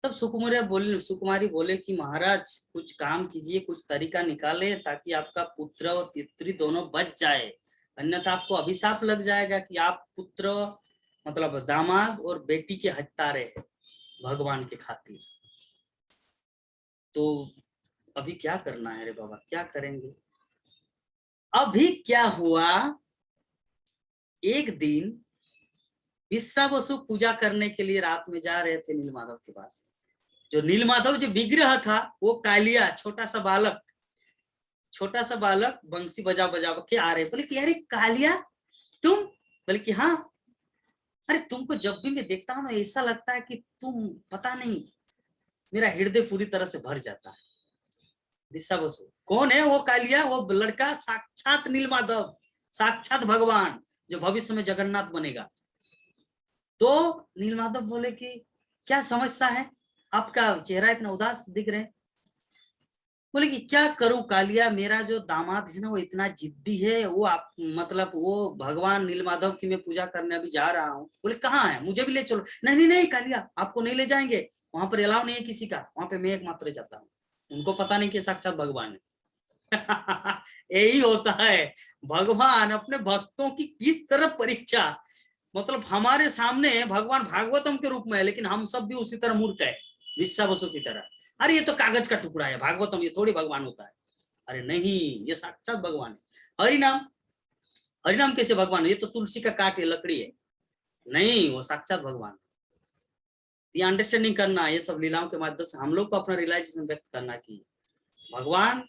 तब सुकुमारी बोले कि महाराज कुछ काम कीजिए, कुछ तरीका निकाले ताकि आपका पुत्र और पितृ दोनों बच जाए, अन्यथा आपको अभिशाप लग जाएगा कि आप पुत्र मतलब दामाद और बेटी के हत्यारे हैं भगवान के खातिर। तो अभी क्या करना है रे बाबा, क्या करेंगे। अभी क्या हुआ, एक दिन विश्वा बसु पूजा करने के लिए रात में जा रहे थे नीलमाधव के पास। जो नीलमाधव जो विग्रह था वो कालिया, छोटा सा बालक बंसी बजा बजा के आ रहे। बोले कि अरे कालिया तुम, बोले कि हाँ। अरे तुमको जब भी मैं देखता हूँ ना, ऐसा लगता है कि तुम, पता नहीं, मेरा हृदय पूरी तरह से भर जाता है। विश्वा बसु कौन है, वो कालिया, वो लड़का साक्षात नीलमाधव, साक्षात भगवान जो भविष्य में जगन्नाथ बनेगा। तो नीलमाधव बोले कि क्या समस्या है, आपका चेहरा इतना उदास दिख रहे हैं। बोले कि क्या करूं कालिया, मेरा जो दामाद है ना वो इतना जिद्दी है, वो आप मतलब वो भगवान नीलमाधव की मैं पूजा करने अभी जा रहा हूँ। बोले कहाँ है, मुझे भी ले चलो। नहीं नहीं नहीं कालिया, आपको नहीं ले जाएंगे, वहां पर अलाउ नहीं है किसी का, वहां पे मैं एकमात्र जाता हूँ। उनको पता नहीं कि साक्षात भगवान है। यही होता है, भगवान अपने भक्तों की किस तरह परीक्षा, मतलब हमारे सामने भगवान भागवतम के रूप में है, लेकिन हम सब भी उसी तरह मूर्ख है, विश्वा बसु की तरह। अरे ये तो कागज का टुकड़ा है भागवतम, ये थोड़ी भगवान होता है। अरे नहीं, ये साक्षात भगवान है। हरिनाम, हरिनाम कैसे भगवान है, ये तो तुलसी का काट है, लकड़ी है। नहीं, वो साक्षात भगवान। ये अंडरस्टैंडिंग करना, ये सब लीलाओं के माध्यम से हम लोग को अपना रियलाइजेशन व्यक्त करना कि भगवान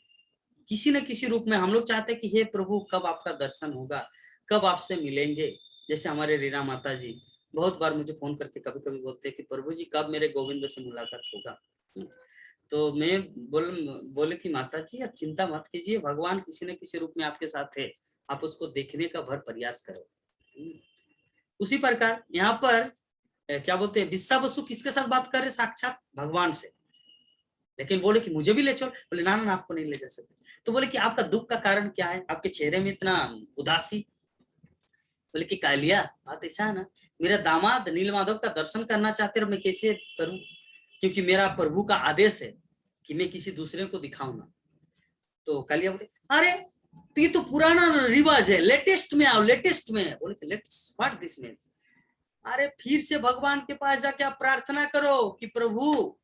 किसी न किसी रूप में, हम लोग चाहते हैं कि हे प्रभु कब आपका दर्शन होगा, कब आपसे मिलेंगे। जैसे हमारे रीना माता जी बहुत बार मुझे फोन करके कभी कभी बोलते हैं कि प्रभु जी कब मेरे गोविंद से मुलाकात होगा। तो मैं बोले कि माता जी आप चिंता मत कीजिए, भगवान किसी न किसी रूप में आपके साथ है, आप उसको देखने का भर प्रयास करो। उसी प्रकार यहाँ पर क्या बोलते हैं, विश्वा बसु किसके साथ बात कर रहे, साक्षात भगवान से। लेकिन बोले कि मुझे भी ले चलो। बोले ना ना, आपको नहीं ले जा सकते। तो बोले कि आपका दुख का कारण क्या है, आपके चेहरे में इतना उदासी। बोले कि कालिया बात ऐसा है ना, मेरा दामाद नीलमाधव का दर्शन करना चाहते हैं, मैं कैसे करूं, क्योंकि मेरा प्रभु का आदेश है कि मैं किसी दूसरे को दिखाऊं ना। तो कालिया बोले अरे तो ये तो पुराना रिवाज है, लेटेस्ट में आओ, लेटेस्ट में। बोले लेटेस्ट व्हाट दिस मीन्स, अरे फिर से भगवान के पास जाके आप प्रार्थना करो कि प्रभु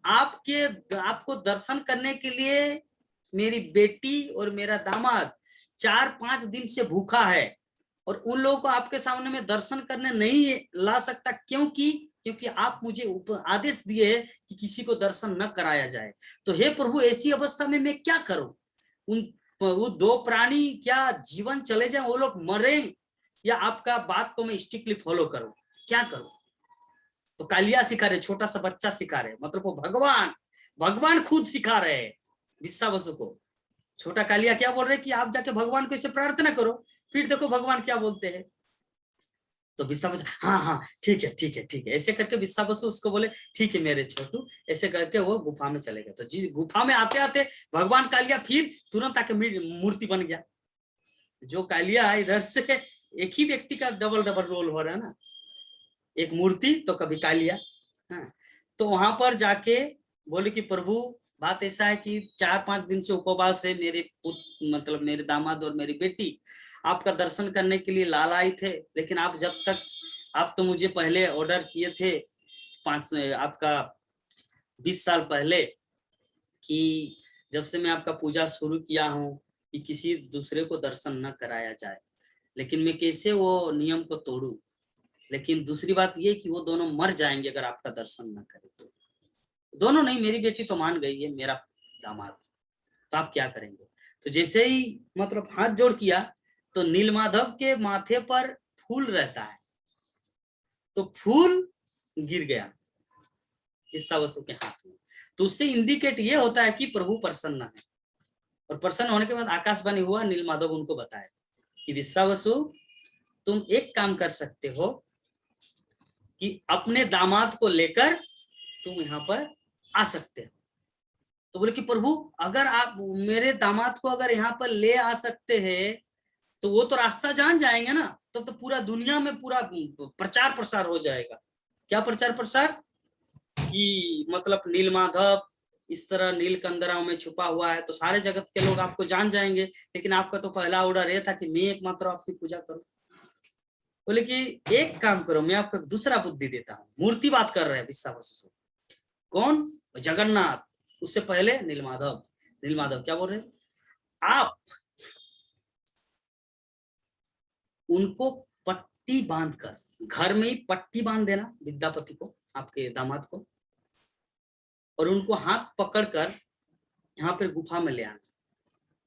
आपको दर्शन करने के लिए मेरी बेटी और मेरा दामाद 4-5 दिन से भूखा है, और उन लोगों को आपके सामने में दर्शन करने नहीं ला सकता, क्योंकि आप मुझे आदेश दिए है कि किसी को दर्शन न कराया जाए। तो हे प्रभु ऐसी अवस्था में मैं क्या करूं, वो 2 प्राणी क्या जीवन चले जाए, वो लोग मरे, या आपका बात को मैं स्ट्रिक्टली फॉलो करूं, क्या करूं। तो कालिया सिखा रहे, छोटा सा बच्चा सिखा रहे, मतलब वो भगवान खुद सिखा रहे हैं विश्वा बसु को। छोटा कालिया क्या बोल रहे कि आप जाके भगवान को ऐसे प्रार्थना करो, फिर देखो भगवान क्या बोलते हैं। तो विश्वा बसु हाँ हाँ ठीक है ठीक है ठीक है, ऐसे करके विश्वा बसु उसको बोले ठीक है मेरे छोटू, ऐसे करके वो गुफा में चले गए। तो जी गुफा में आते आते भगवान कालिया फिर तुरंत आके मूर्ति बन गया। जो कालिया इधर से एक ही व्यक्ति का डबल रोल हो रहा है ना, एक मूर्ति तो कभी कालिया। हाँ, तो वहां पर जाके बोले कि प्रभु बात ऐसा है कि 4-5 दिन से उपवास है, मेरे पुत्र मतलब मेरे दामाद और मेरी बेटी आपका दर्शन करने के लिए लालाई थे, लेकिन आप जब तक, आप तो मुझे पहले ऑर्डर किए थे 20 साल पहले कि जब से मैं आपका पूजा शुरू किया हूँ कि किसी दूसरे को दर्शन न कराया जाए, लेकिन मैं कैसे वो नियम को तोड़ूं। लेकिन दूसरी बात ये कि वो दोनों मर जाएंगे अगर आपका दर्शन न करें तो। दोनों नहीं, मेरी बेटी तो मान गई है, मेरा दामाद, तो आप क्या करेंगे। तो जैसे ही मतलब हाथ जोड़ किया तो नीलमाधव के माथे पर फूल रहता है, तो फूल गिर गया विश्वावसु के हाथ में। तो उससे इंडिकेट ये होता है कि प्रभु प्रसन्न है। और प्रसन्न होने के बाद आकाशवाणी हुआ, नीलमाधव उनको बताया कि विश्वावसु तुम एक काम कर सकते हो कि अपने दामाद को लेकर तुम यहाँ पर आ सकते हो। तो बोले कि प्रभु अगर आप मेरे दामाद को अगर यहाँ पर ले आ सकते हैं तो वो तो रास्ता जान जाएंगे ना, तब तो पूरा दुनिया में पूरा प्रचार प्रसार हो जाएगा। क्या प्रचार प्रसार कि मतलब नीलमाधव इस तरह नीलकंदराओं में छुपा हुआ है, तो सारे जगत के लोग आपको जान जाएंगे। लेकिन आपका तो पहला ऑर्डर ये था कि मैं एकमात्र आपकी पूजा करूं। बोले कि एक काम करो, मैं आपको दूसरा बुद्धि देता हूँ। मूर्ति बात कर रहे हैं विश्वावसु से। कौन? जगन्नाथ। उससे पहले नीलमाधव। नीलमाधव क्या बोल रहे हैं? आप उनको पट्टी बांधकर, घर में ही पट्टी बांध देना विद्यापति को, आपके दामाद को, और उनको हाथ पकड़कर यहाँ पर गुफा में ले आना।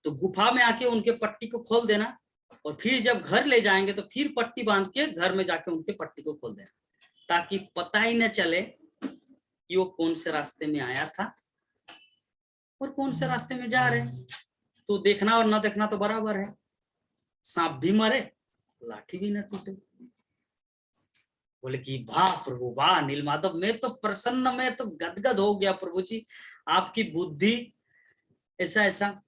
तो गुफा में आके उनके पट्टी को खोल देना, और फिर जब घर ले जाएंगे तो फिर पट्टी बांध के घर में जाके उनके पट्टी को खोल देना, ताकि पता ही न चले कि वो कौन से रास्ते में आया था और कौन से रास्ते में जा रहे हैं। तो देखना और ना देखना तो बराबर है। सांप भी मरे, लाठी भी न टूटे। बोले कि वाह प्रभु वाह, नीलमाधव मैं तो प्रसन्न, मैं तो गदगद हो गया प्रभु जी, आपकी बुद्धि ऐसा ऐसा।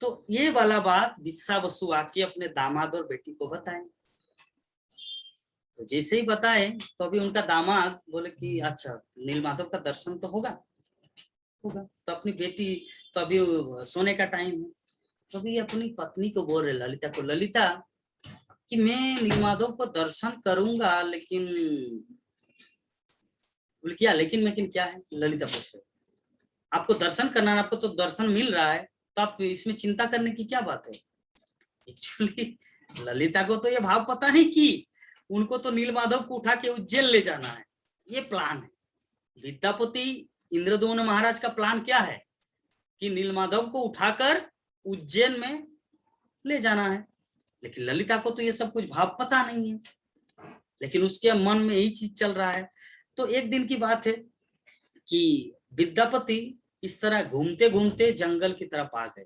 तो ये वाला बात विश्वावसु आके अपने दामाद और बेटी को बताए। तो जैसे ही बताए तो अभी उनका दामाद बोले कि अच्छा नीलमाधव का दर्शन तो होगा होगा। तो अपनी बेटी, तो अभी सोने का टाइम है, तो अभी अपनी पत्नी को बोल रहे ललिता को, ललिता कि मैं नीलमाधव को दर्शन करूंगा, लेकिन बोले क्या लेकिन क्या है? ललिता पूछ रहे आपको दर्शन करना है, आपको तो दर्शन मिल रहा है, तो आप इसमें चिंता करने की क्या बात है। एक्चुअली ललिता को तो ये भाव पता नहीं कि उनको तो नीलमाधव को उठा के उज्जैन ले जाना है, ये प्लान है। विद्यापति इंद्रद्युम्न महाराज का प्लान क्या है कि नीलमाधव को उठाकर उज्जैन में ले जाना है। लेकिन ललिता को तो ये सब कुछ भाव पता नहीं है, लेकिन उसके मन में यही चीज चल रहा है। तो एक दिन की बात है कि विद्यापति इस तरह घूमते घूमते जंगल की तरफ आ गए,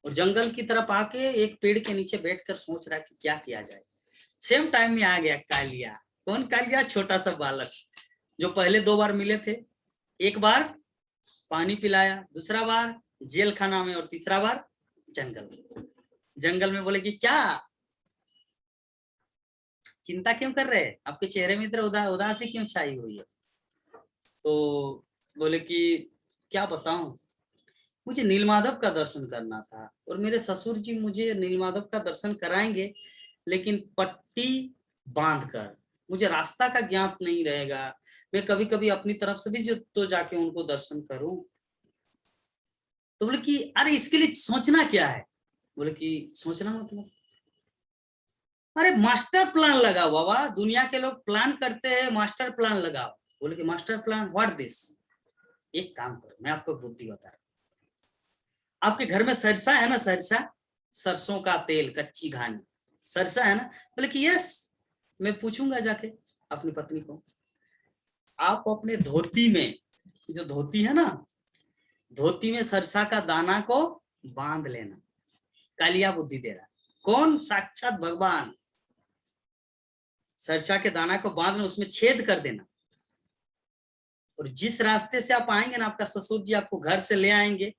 और जंगल की तरफ आके एक पेड़ के नीचे बैठकर सोच रहा है कि क्या किया जाए। सेम टाइम में आ गया कालिया। कौन कालिया? छोटा सा बालक जो पहले 2 बार मिले थे। एक बार पानी पिलाया, दूसरा बार जेल खाना में, और तीसरा बार जंगल में। जंगल में बोले कि क्या चिंता क्यों कर रहे हैं, आपके चेहरे में इधर उदासी क्यों छाई हुई है। तो बोले कि क्या बताऊं, मुझे नीलमाधव का दर्शन करना था, और मेरे ससुर जी मुझे नीलमाधव का दर्शन कराएंगे, लेकिन पट्टी बांधकर मुझे रास्ता का ज्ञात नहीं रहेगा। मैं कभी कभी अपनी तरफ से भी जो तो जाके उनको दर्शन करूं। तो बोले कि अरे इसके लिए सोचना क्या है। बोले कि सोचना मतलब अरे मास्टर प्लान लगाओ बाबा, दुनिया के लोग प्लान करते हैं, मास्टर प्लान लगाओ। बोले कि मास्टर प्लान व्हाट दिस। एक काम करो, मैं आपको बुद्धि बता रहा हूं। आपके घर में सरसा है ना, सरसा, सरसों का तेल, कच्ची घानी सरसा है ना। बोले कि यस। मैं पूछूंगा जाके अपनी पत्नी को, आप अपने धोती में, जो धोती है ना, धोती में सरसा का दाना को बांध लेना। कालिया बुद्धि दे रहा। कौन? साक्षात भगवान। सरसा के दाना को बांध लेना, उसमें छेद कर देना, और जिस रास्ते से आप आएंगे ना, आपका ससुर जी आपको घर से ले आएंगे,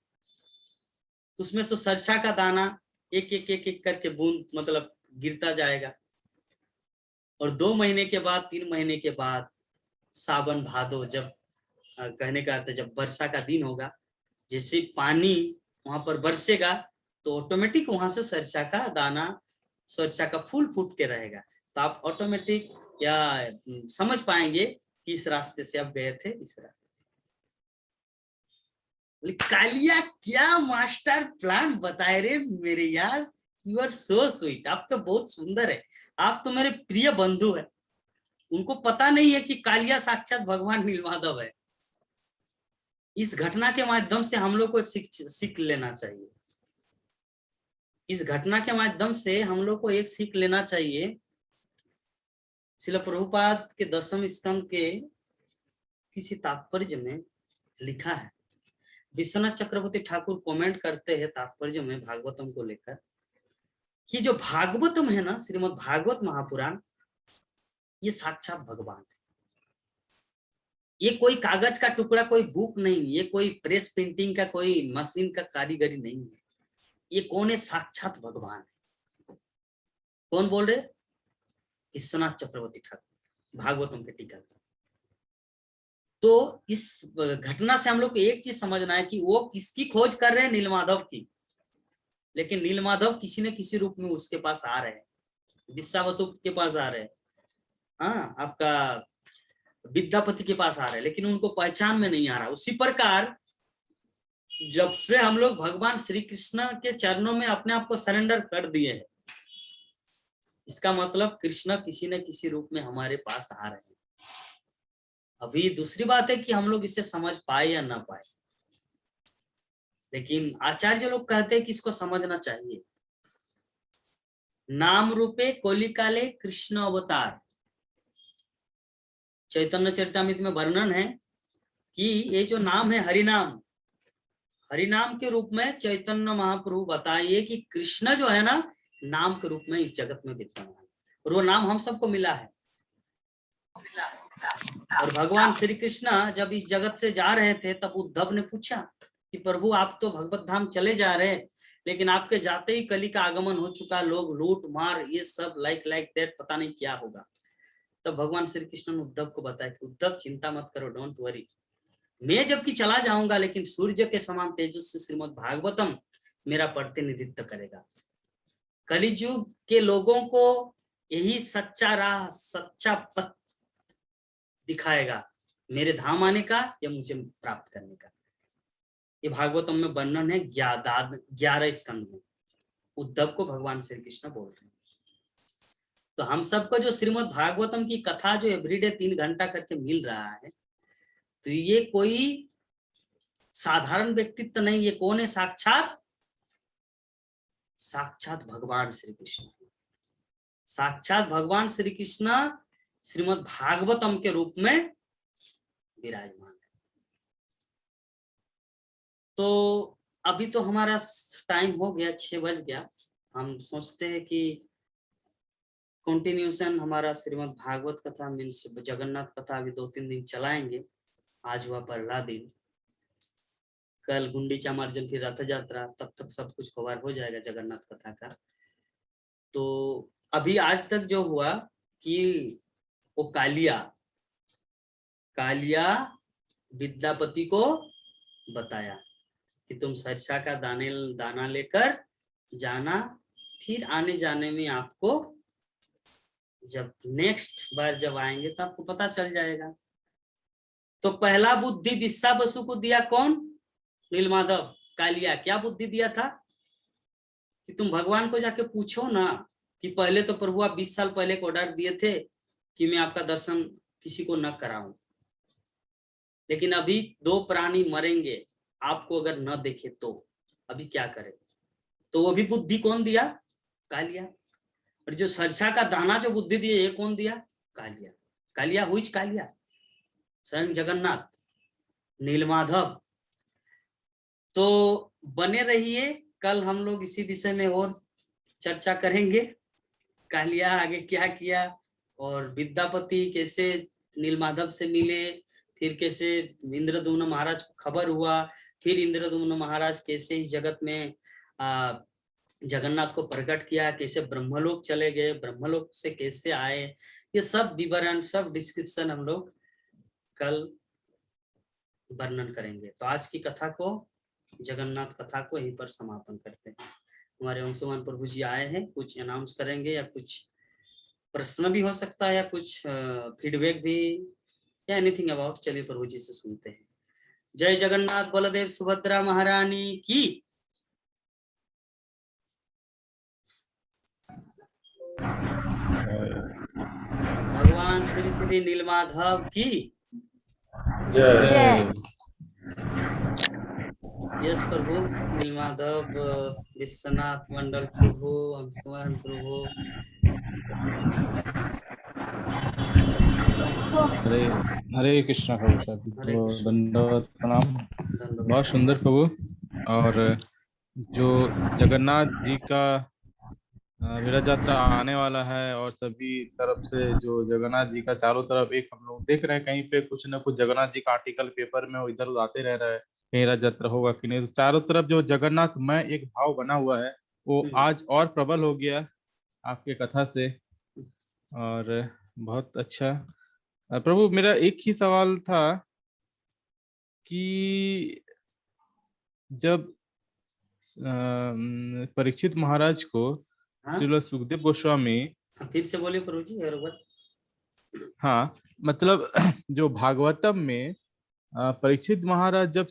उसमें से सरसा का दाना एक एक एक एक करके बूंद मतलब गिरता जाएगा। और 2 महीने के बाद, 3 महीने के बाद, सावन भादो, जब कहने का अर्थ है जब वर्षा का दिन होगा, जैसे पानी वहां पर बरसेगा तो ऑटोमेटिक वहां से सरसा का दाना, सरसा का फूल फूट के रहेगा। तो आप ऑटोमेटिक या समझ पाएंगे कि इस रास्ते से आप गए थे, इस रास्ते से। कालिया क्या मास्टर प्लान बताए रे मेरे यार, यू आर सो स्वीट। आप तो बहुत सुंदर है, आप तो मेरे प्रिय बंधु है। उनको पता नहीं है कि कालिया साक्षात भगवान नीलमाधव है। इस घटना के माध्यम से हम लोग को एक सीख लेना चाहिए। इस घटना के माध्यम से हम लोग को एक सीख लेना चाहिए। श्रील प्रभुपाद के 10वें स्कंद के किसी तात्पर्य में लिखा है, विश्वनाथ चक्रवर्ती ठाकुर कमेंट करते हैं तात्पर्य में भागवतम को लेकर कि जो भागवतम है ना, श्रीमद् भागवत महापुराण, ये साक्षात भगवान है। ये कोई कागज का टुकड़ा, कोई बुक नहीं, ये कोई प्रेस प्रिंटिंग का कोई मशीन का कारीगरी नहीं है। ये कौन है? साक्षात भगवान है। कौन बोल रहे? विश्वनाथ चक्रवर्ती ठाकुर, भागवतम के टीकाकार। तो इस घटना से हम लोग को एक चीज समझना है कि वो किसकी खोज कर रहे हैं? नीलमाधव की। लेकिन नीलमाधव किसी न किसी रूप में उसके पास आ रहे हैं, विश्वावसु के पास आ रहे हैं, हाँ, आपका विद्यापति के पास आ रहे हैं, लेकिन उनको पहचान में नहीं आ रहा। उसी प्रकार जब से हम लोग भगवान श्री कृष्ण के चरणों में अपने आप को सरेंडर कर दिए हैं, इसका मतलब कृष्ण किसी न किसी रूप में हमारे पास आ रहे हैं। अभी दूसरी बात है कि हम लोग इसे समझ पाए या ना पाए, लेकिन आचार्य लोग कहते हैं कि इसको समझना चाहिए। नाम रूपे कोलिकाले कृष्ण अवतार, चैतन्य चरितामृत में वर्णन है कि ये जो नाम है हरिनाम, हरिनाम के रूप में चैतन्य महाप्रभु बताइए कि कृष्ण जो है ना, नाम के रूप में इस जगत में विद्यमान है, और वो नाम हम सबको मिला है। और भगवान श्री कृष्ण जब इस जगत से जा रहे थे तब उद्धव ने पूछा कि प्रभु आप तो भगवत धाम चले जा रहे हैं, लेकिन आपके जाते ही कली का आगमन हो चुका, लोग लूट मार ये सब लाइक दैट, पता नहीं क्या होगा। तब भगवान श्री कृष्ण ने उद्धव को बताया कि उद्धव चिंता मत करो, डोंट वरी, मैं जबकि चला जाऊंगा लेकिन सूर्य के समान तेजस्वी श्रीमद् भागवतम मेरा प्रतिनिधित्व करेगा। कलियुग के लोगों को यही सच्चा राह, सच्चा पथ दिखाएगा मेरे धाम आने का या मुझे प्राप्त करने का। ये भागवतम में वर्णन है 11 स्कंद में, उद्धव को भगवान श्री कृष्ण बोल रहे हैं। तो हम सबको जो श्रीमद् भागवतम की कथा जो एवरीडे 3 घंटा करके मिल रहा है, तो ये कोई साधारण व्यक्तित्व नहीं, ये कौन है? साक्षात भगवान श्री कृष्ण। साक्षात भगवान श्री कृष्ण श्रीमद् भागवतम के रूप में विराजमान है। तो अभी तो हमारा टाइम हो गया, 6 बज गया। हम सोचते हैं कि कंटिन्यूशन हमारा श्रीमद् भागवत कथा मीन्स जगन्नाथ कथा अभी 2-3 दिन चलाएंगे। आज हुआ पहला दिन, कल गुंडीचा मार्जन, फिर रथ यात्रा, तब तक सब कुछ कवर हो जाएगा जगन्नाथ कथा का। तो अभी आज तक जो हुआ कि वो कालिया विद्यापति को बताया कि तुम सरसा का दाना लेकर जाना, फिर आने जाने में आपको जब नेक्स्ट बार जब आएंगे तो आपको पता चल जाएगा। तो पहला बुद्धि विश्वावसु को दिया कौन? नीलमाधव। कालिया क्या बुद्धि दिया था कि तुम भगवान को जाके पूछो ना कि पहले तो प्रभु आप 20 साल पहले एक ऑर्डर दिए थे कि मैं आपका दर्शन किसी को न कराऊं, लेकिन अभी 2 प्राणी मरेंगे, आपको अगर न देखे तो अभी क्या करें? तो वो भी बुद्धि कौन दिया? कालिया। और जो सरसा का दाना जो बुद्धि दिए, ये कौन दिया? कालिया। कालिया हुई कालिया, स्वयं जगन्नाथ, नीलमाधव। तो बने रहिए, कल हम लोग इसी विषय में और चर्चा करेंगे। कालिया आगे क्या किया और विद्यापति कैसे नीलमाधव से मिले, फिर कैसे इंद्रद्युम्न महाराज को खबर हुआ, फिर इंद्रद्युम्न महाराज कैसे इस जगत में जगन्नाथ को प्रकट किया, कैसे ब्रह्मलोक चले गए, ब्रह्मलोक से कैसे आए, ये सब विवरण, सब डिस्क्रिप्शन हम लोग कल वर्णन करेंगे। तो आज की कथा को जगन्नाथ कथा को यहीं पर समापन करते हैं। हमारे अंशुमान प्रभु जी आए हैं, कुछ अनाउंस करेंगे या कुछ प्रश्न भी हो सकता है या कुछ फीडबैक भी या एनीथिंग अबाउट। चलिए प्रभु जी से सुनते हैं। जय जगन्नाथ बलदेव सुभद्रा महारानी की। भगवान श्री श्री नीलमाधव की जय। यस प्रभु, नीलमाधव विश्वनाथ मंडल प्रभु, अंशुमान प्रभु। हरे हरे कृष्णा प्रभु साहब, हरे तो कृष्ण। दंडवत प्रणाम। धन्यवाद। बहुत सुंदर प्रभु। और जो जगन्नाथ जी का विरथ यात्रा आने वाला है और सभी तरफ से जो जगन्नाथ जी का चारों तरफ एक हम लोग देख रहे हैं, कहीं पे कुछ ना कुछ जगन्नाथ जी का आर्टिकल पेपर में इधर उधर आते रह रहा है, कहीं रथ यात्रा होगा कि नहीं। तो चारों तरफ जो जगन्नाथ में एक भाव बना हुआ है वो आज और प्रबल हो गया आपके कथा से। और बहुत अच्छा प्रभु, मेरा एक ही सवाल था कि जब परीक्षित महाराज को श्रील सुखदेव गोस्वामी, फिर से बोलिए प्रभु जी एक बार। हाँ मतलब जो भागवतम में परीक्षित महाराज जब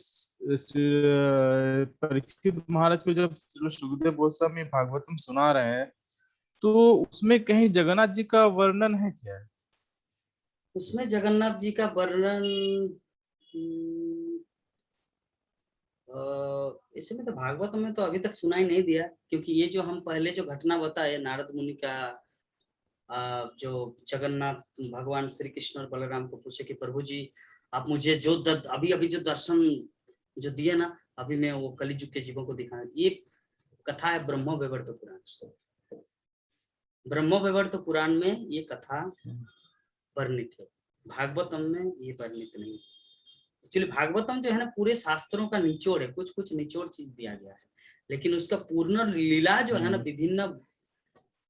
परीक्षित महाराज को जब श्रील सुखदेव गोस्वामी भागवतम सुना रहे हैं, तो उसमें कहीं जगन्नाथ जी का वर्णन है क्या? उसमें जगन्नाथ जी का वर्णन इसमें तो भागवत में तो अभी तक सुनाई नहीं दिया, क्योंकि ये जो हम पहले जो घटना बताए नारद मुनि का, जो जगन्नाथ भगवान श्री कृष्ण और बलराम को पूछे कि प्रभु जी आप मुझे जो अभी अभी जो दर्शन जो दिए ना, अभी मैं वो कलिजुग के जीवों को दिखाना, ये कथा है ब्रह्म वैवर्त पुराण से। ब्रह्म वैवर्त पुराण में ये कथा वर्णित है, भागवतम में ये वर्णित नहीं। एक्चुअली भागवतम जो है ना पूरे शास्त्रों का निचोड़ है, कुछ कुछ निचोड़ चीज दिया गया है, लेकिन उसका पूर्ण लीला जो है ना विभिन्न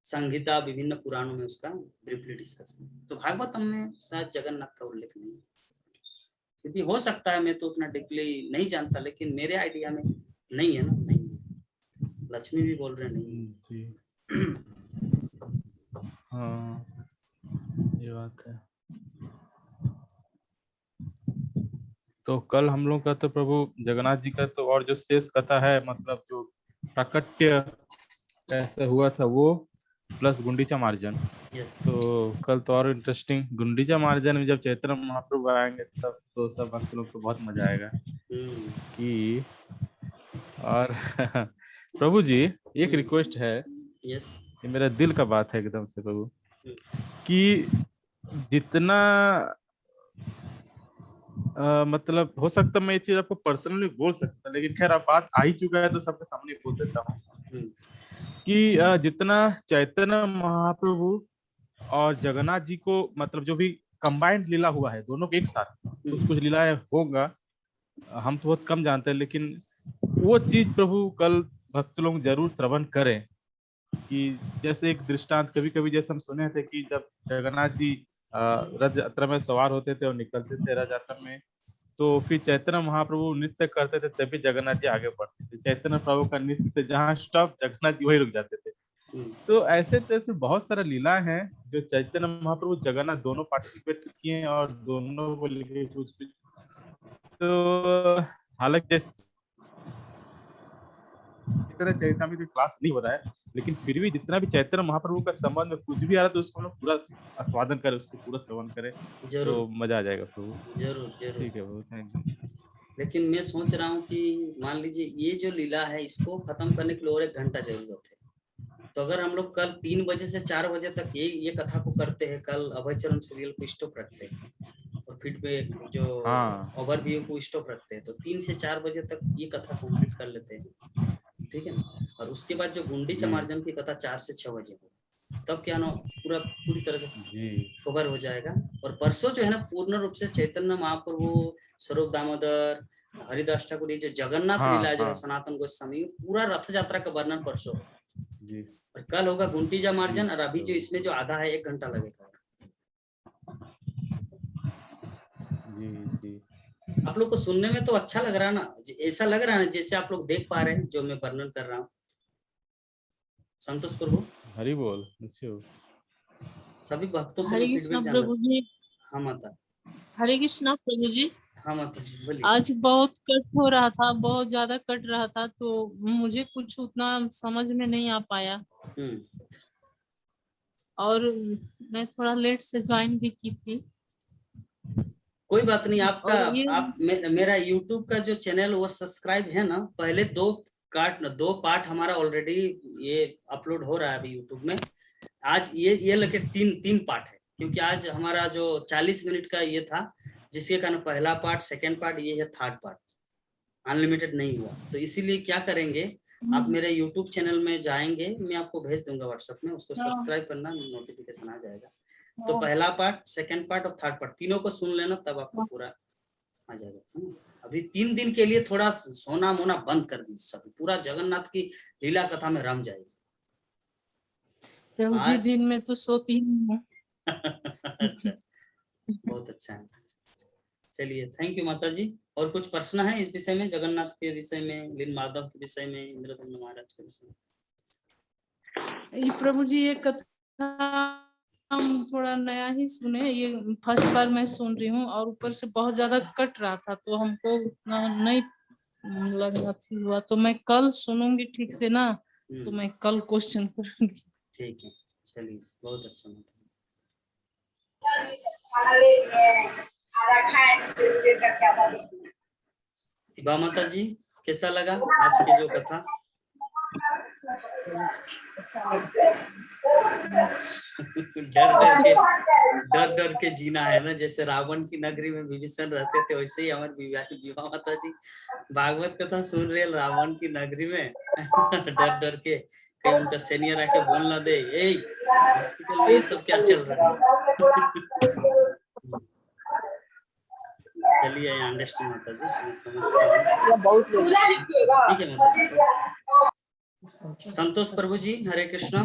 संहिता विभिन्न पुराणों में उसका ब्रीफली डिस्कशन। तो भागवतम में शायद जगन्नाथ का उल्लेख नहीं है, क्योंकि हो सकता है, मैं तो उतना डीपली नहीं जानता, लेकिन मेरे आइडिया में नहीं है ना, नहीं है। लक्ष्मी भी बोल रहे नहीं है। हाँ ये बात है। तो कल हम लोग का तो प्रभु जगन्नाथ जी का तो और जो शेष कथा है, मतलब जो प्राकट्य ऐसा हुआ था वो प्लस गुंडीचा मार्जन। तो कल तो और इंटरेस्टिंग, गुंडीचा मार्जन में जब चैतन्य महाप्रभु आएंगे तब तो सब भक्त लोग को बहुत मजा आएगा कि। और प्रभु जी एक रिक्वेस्ट है, ये मेरा दिल का बात है एकदम से प्रभु, कि जितना मतलब हो सकता मैं ये चीज आपको पर्सनली बोल सकता, लेकिन खैर अब बात आ ही चुका है तो सबके सामने बोल देता हूँ कि जितना चैतन्य महाप्रभु और जगन्नाथ जी को मतलब जो भी कंबाइंड लीला हुआ है दोनों के एक साथ, कुछ कुछ लीलाएं होगा हम तो बहुत कम जानते हैं, लेकिन वो चीज प्रभु कल भक्त लोग जरूर श्रवण करें। कि जैसे एक दृष्टांत कभी कभी जैसे हम सुने थे कि जब जगन्नाथ जी रथ यात्रा में सवार होते थे और निकलते थे रथ यात्रा में, तो फिर चैतन्य महाप्रभु नृत्य करते थे तभी जगन्नाथ जी आगे बढ़ते थे। चैतन्य प्रभु का नृत्य जहाँ स्टॉप जगन्नाथ जी वही रुक जाते थे। तो ऐसे तैसे बहुत सारा लीला है जो चैतन्य महाप्रभु जगन्नाथ दोनों पार्टिसिपेट किए हैं और दोनों को लेके कुछ भी। तो हालांकि इतना चैतन्य में क्लास नहीं हो रहा है, लेकिन फिर भी जितना भी चैतन्य महाप्रभु का संबंध में कुछ भी आ रहा है तो उसको हम लोग पूरा आस्वादन करें, उसको पूरा श्रवण करें, तो मजा आ जाएगा प्रभु। जरूर जरूर। ठीक है प्रभु, थैंक यू। लेकिन मैं सोच रहा हूँ कि मान लीजिए ये जो लीला है इसको खत्म करने के लिए और 1 घंटा जरूरत है। तो अगर हम लोग कल 3 बजे से 4 बजे तक ये कथा को करते हैं, कल अभय चरण सीरियल को स्टॉप रखते हैं और फीडबैक जो ओवरव्यू को स्टॉप रखते हैं, तो 3 से 4 बजे तक ये कथा कंप्लीट कर लेते हैं, ठीक है ना। और उसके बाद जो गुंडीचा मार्जन की कथा 4 से 6 बजे हो, तब क्या ना पूरी तरह से कवर हो जाएगा। और परसों जो है ना पूर्ण रूप से चैतन्य महाप्रभु, स्वरूप दामोदर, हरिदास ठाकुर, ये जो जगन्नाथ लीला जो है सनातन गोस्वामी, पूरा रथ यात्रा का वर्णन परसों होगा और कल होगा गुंडीचा मार्जन। और अभी जो इसमें जो आधा है 1 घंटा लगेगा। जी जी आप लोग को सुनने में तो अच्छा लग रहा है ना, ऐसा लग रहा है ना जैसे आप लोग देख पा रहे हैं जो मैं वर्णन कर रहा हूँ। संतोष प्रभु, हरि बोल। अच्छे हो। सभी भक्तों से हरे मैं कृष्णा फीडबैक जानना। प्रभु जी। हाँ माता, हरे कृष्णा प्रभु जी। हाँ माता जी बोलिए। आज बहुत कट हो रहा था, बहुत ज्यादा कट रहा था, तो मुझे कुछ उतना समझ में नहीं आ पाया और मैं थोड़ा लेट से ज्वाइन भी की थी। कोई बात नहीं, आपका और ये आप मेरा YouTube का जो चैनल वो सब्सक्राइब है ना, पहले दो पार्ट हमारा ऑलरेडी ये अपलोड हो रहा है अभी YouTube में। आज ये लगे तीन पार्ट है, क्योंकि आज हमारा जो 40 मिनट का ये था, जिसके कारण पहला पार्ट, सेकंड पार्ट, ये है थर्ड पार्ट, अनलिमिटेड नहीं हुआ। तो इसीलिए क्या करेंगे, आप मेरे YouTube चैनल में जाएंगे, मैं आपको भेज दूंगा व्हाट्सएप में, उसको सब्सक्राइब करना, नोटिफिकेशन आ जाएगा। तो पहला पार्ट, सेकंड पार्ट और थर्ड पार्ट तीनों को सुन लेना, तब आपको पूरा आ जाएगा। अभी 3 दिन के लिए थोड़ा सोना मोना बंद कर दीजिए, सब पूरा जगन्नाथ की लीला कथा में रम जाएगी। प्रभु जी दिन में तो सोती हूँ। अच्छा, बहुत अच्छा है। चलिए, थैंक यू माता जी। और कुछ प्रश्न है इस विषय में, जगन्नाथ के विषय में, लील माधव के विषय में, इंद्रधनुष महाराज के विषय में? ये प्रभु जी ये कथा हम थोड़ा नया ही सुने, ये फर्स्ट बार मैं सुन रही हूँ, और ऊपर से बहुत ज्यादा कट रहा था, तो हमको उतना नहीं लगा हुआ। तो मैं कल सुनूंगी ठीक से ना, तो मैं कल क्वेश्चन करूंगी। ठीक है, चलिए, बहुत अच्छा माता जी। तिबा माता जी, कैसा लगा आज की जो कथा? डर डर के जीना है ना, जैसे रावण की नगरी में विभीषण रहते थे, वैसे ही हमारे विवाह माता जी भागवत कथा सुन रहे रावण की नगरी में डर डर के, कहीं उनका सीनियर आके बोल ना दे, ए हॉस्पिटल में ये सब क्या चल रहा है। चलिए, आई अंडरस्टैंड माता जी, मैं समझता हूँ। ठीक है माता जी। संतोष प्रभु जी, हरे कृष्णा।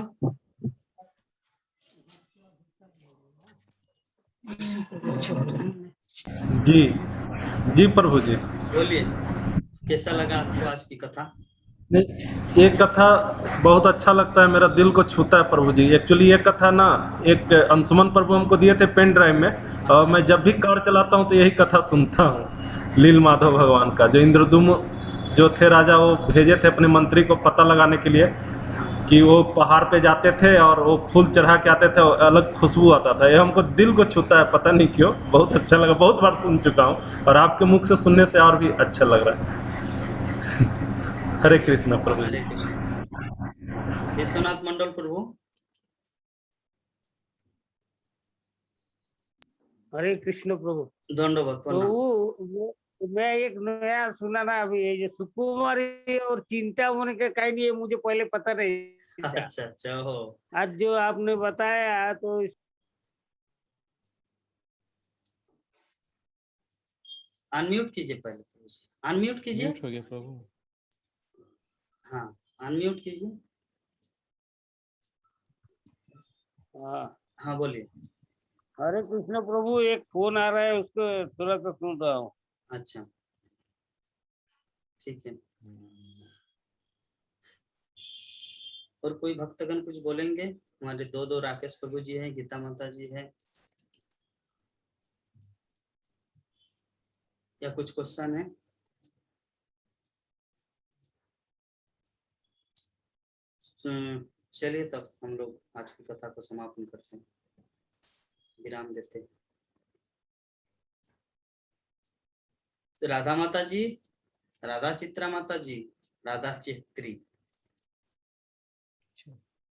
जी जी प्रभु जी, बोलिए, कैसा लगा आपको आज की कथा? नहीं, ये कथा बहुत अच्छा लगता है, मेरा दिल को छूता है प्रभु जी। एक्चुअली ये कथा ना एक अंशुमन प्रभु हमको दिए थे पेन ड्राइव में, और मैं जब भी कार चलाता हूँ तो यही कथा सुनता हूँ, लील माधव भगवान का। जो इंद्रदुम्न जो थे राजा, वो भेजे थे अपने मंत्री को पता लगाने के लिए कि वो पहाड़ पे जाते थे और वो फूल चढ़ा के आते थे, अलग खुशबू आता था। ये हमको दिल को छूता है, पता नहीं क्यों, बहुत अच्छा लगा। बहुत बार सुन चुका हूँ और आपके मुख से सुनने से और भी अच्छा लग रहा है। हरे कृष्णा प्रभु जी। हरे कृष्ण। विश्वनाथ मंडल प्रभु। हरे कृष्ण प्रभु। दंडवत प्रणाम। प्रभु मैं एक नया सुना ना अभी, ये जो सुकुमारी और चिंतामणि का कहानी है, मुझे पहले पता नहीं था। अच्छा अच्छा, हो आज जो आपने बताया तो अनम्यूट कीजिए पहले, अनम्यूट कीजिए। म्यूट हो गया प्रभु। हाँ, अनम्यूट कीजिए। हाँ बोलिए। हरे कृष्ण प्रभु, एक फोन आ रहा है, उसको थोड़ा सा सुन रहा हूँ। अच्छा, ठीक है। और कोई भक्तगण कुछ बोलेंगे? हमारे दो राकेश प्रभु जी हैं, गीता माता जी है, या कुछ क्वेश्चन है? चलिए, तब हम लोग आज की कथा को समापन करते हैं, विराम देते हैं। तो राधा माता जी, राधा चित्रा माता जी, राधा चित्री,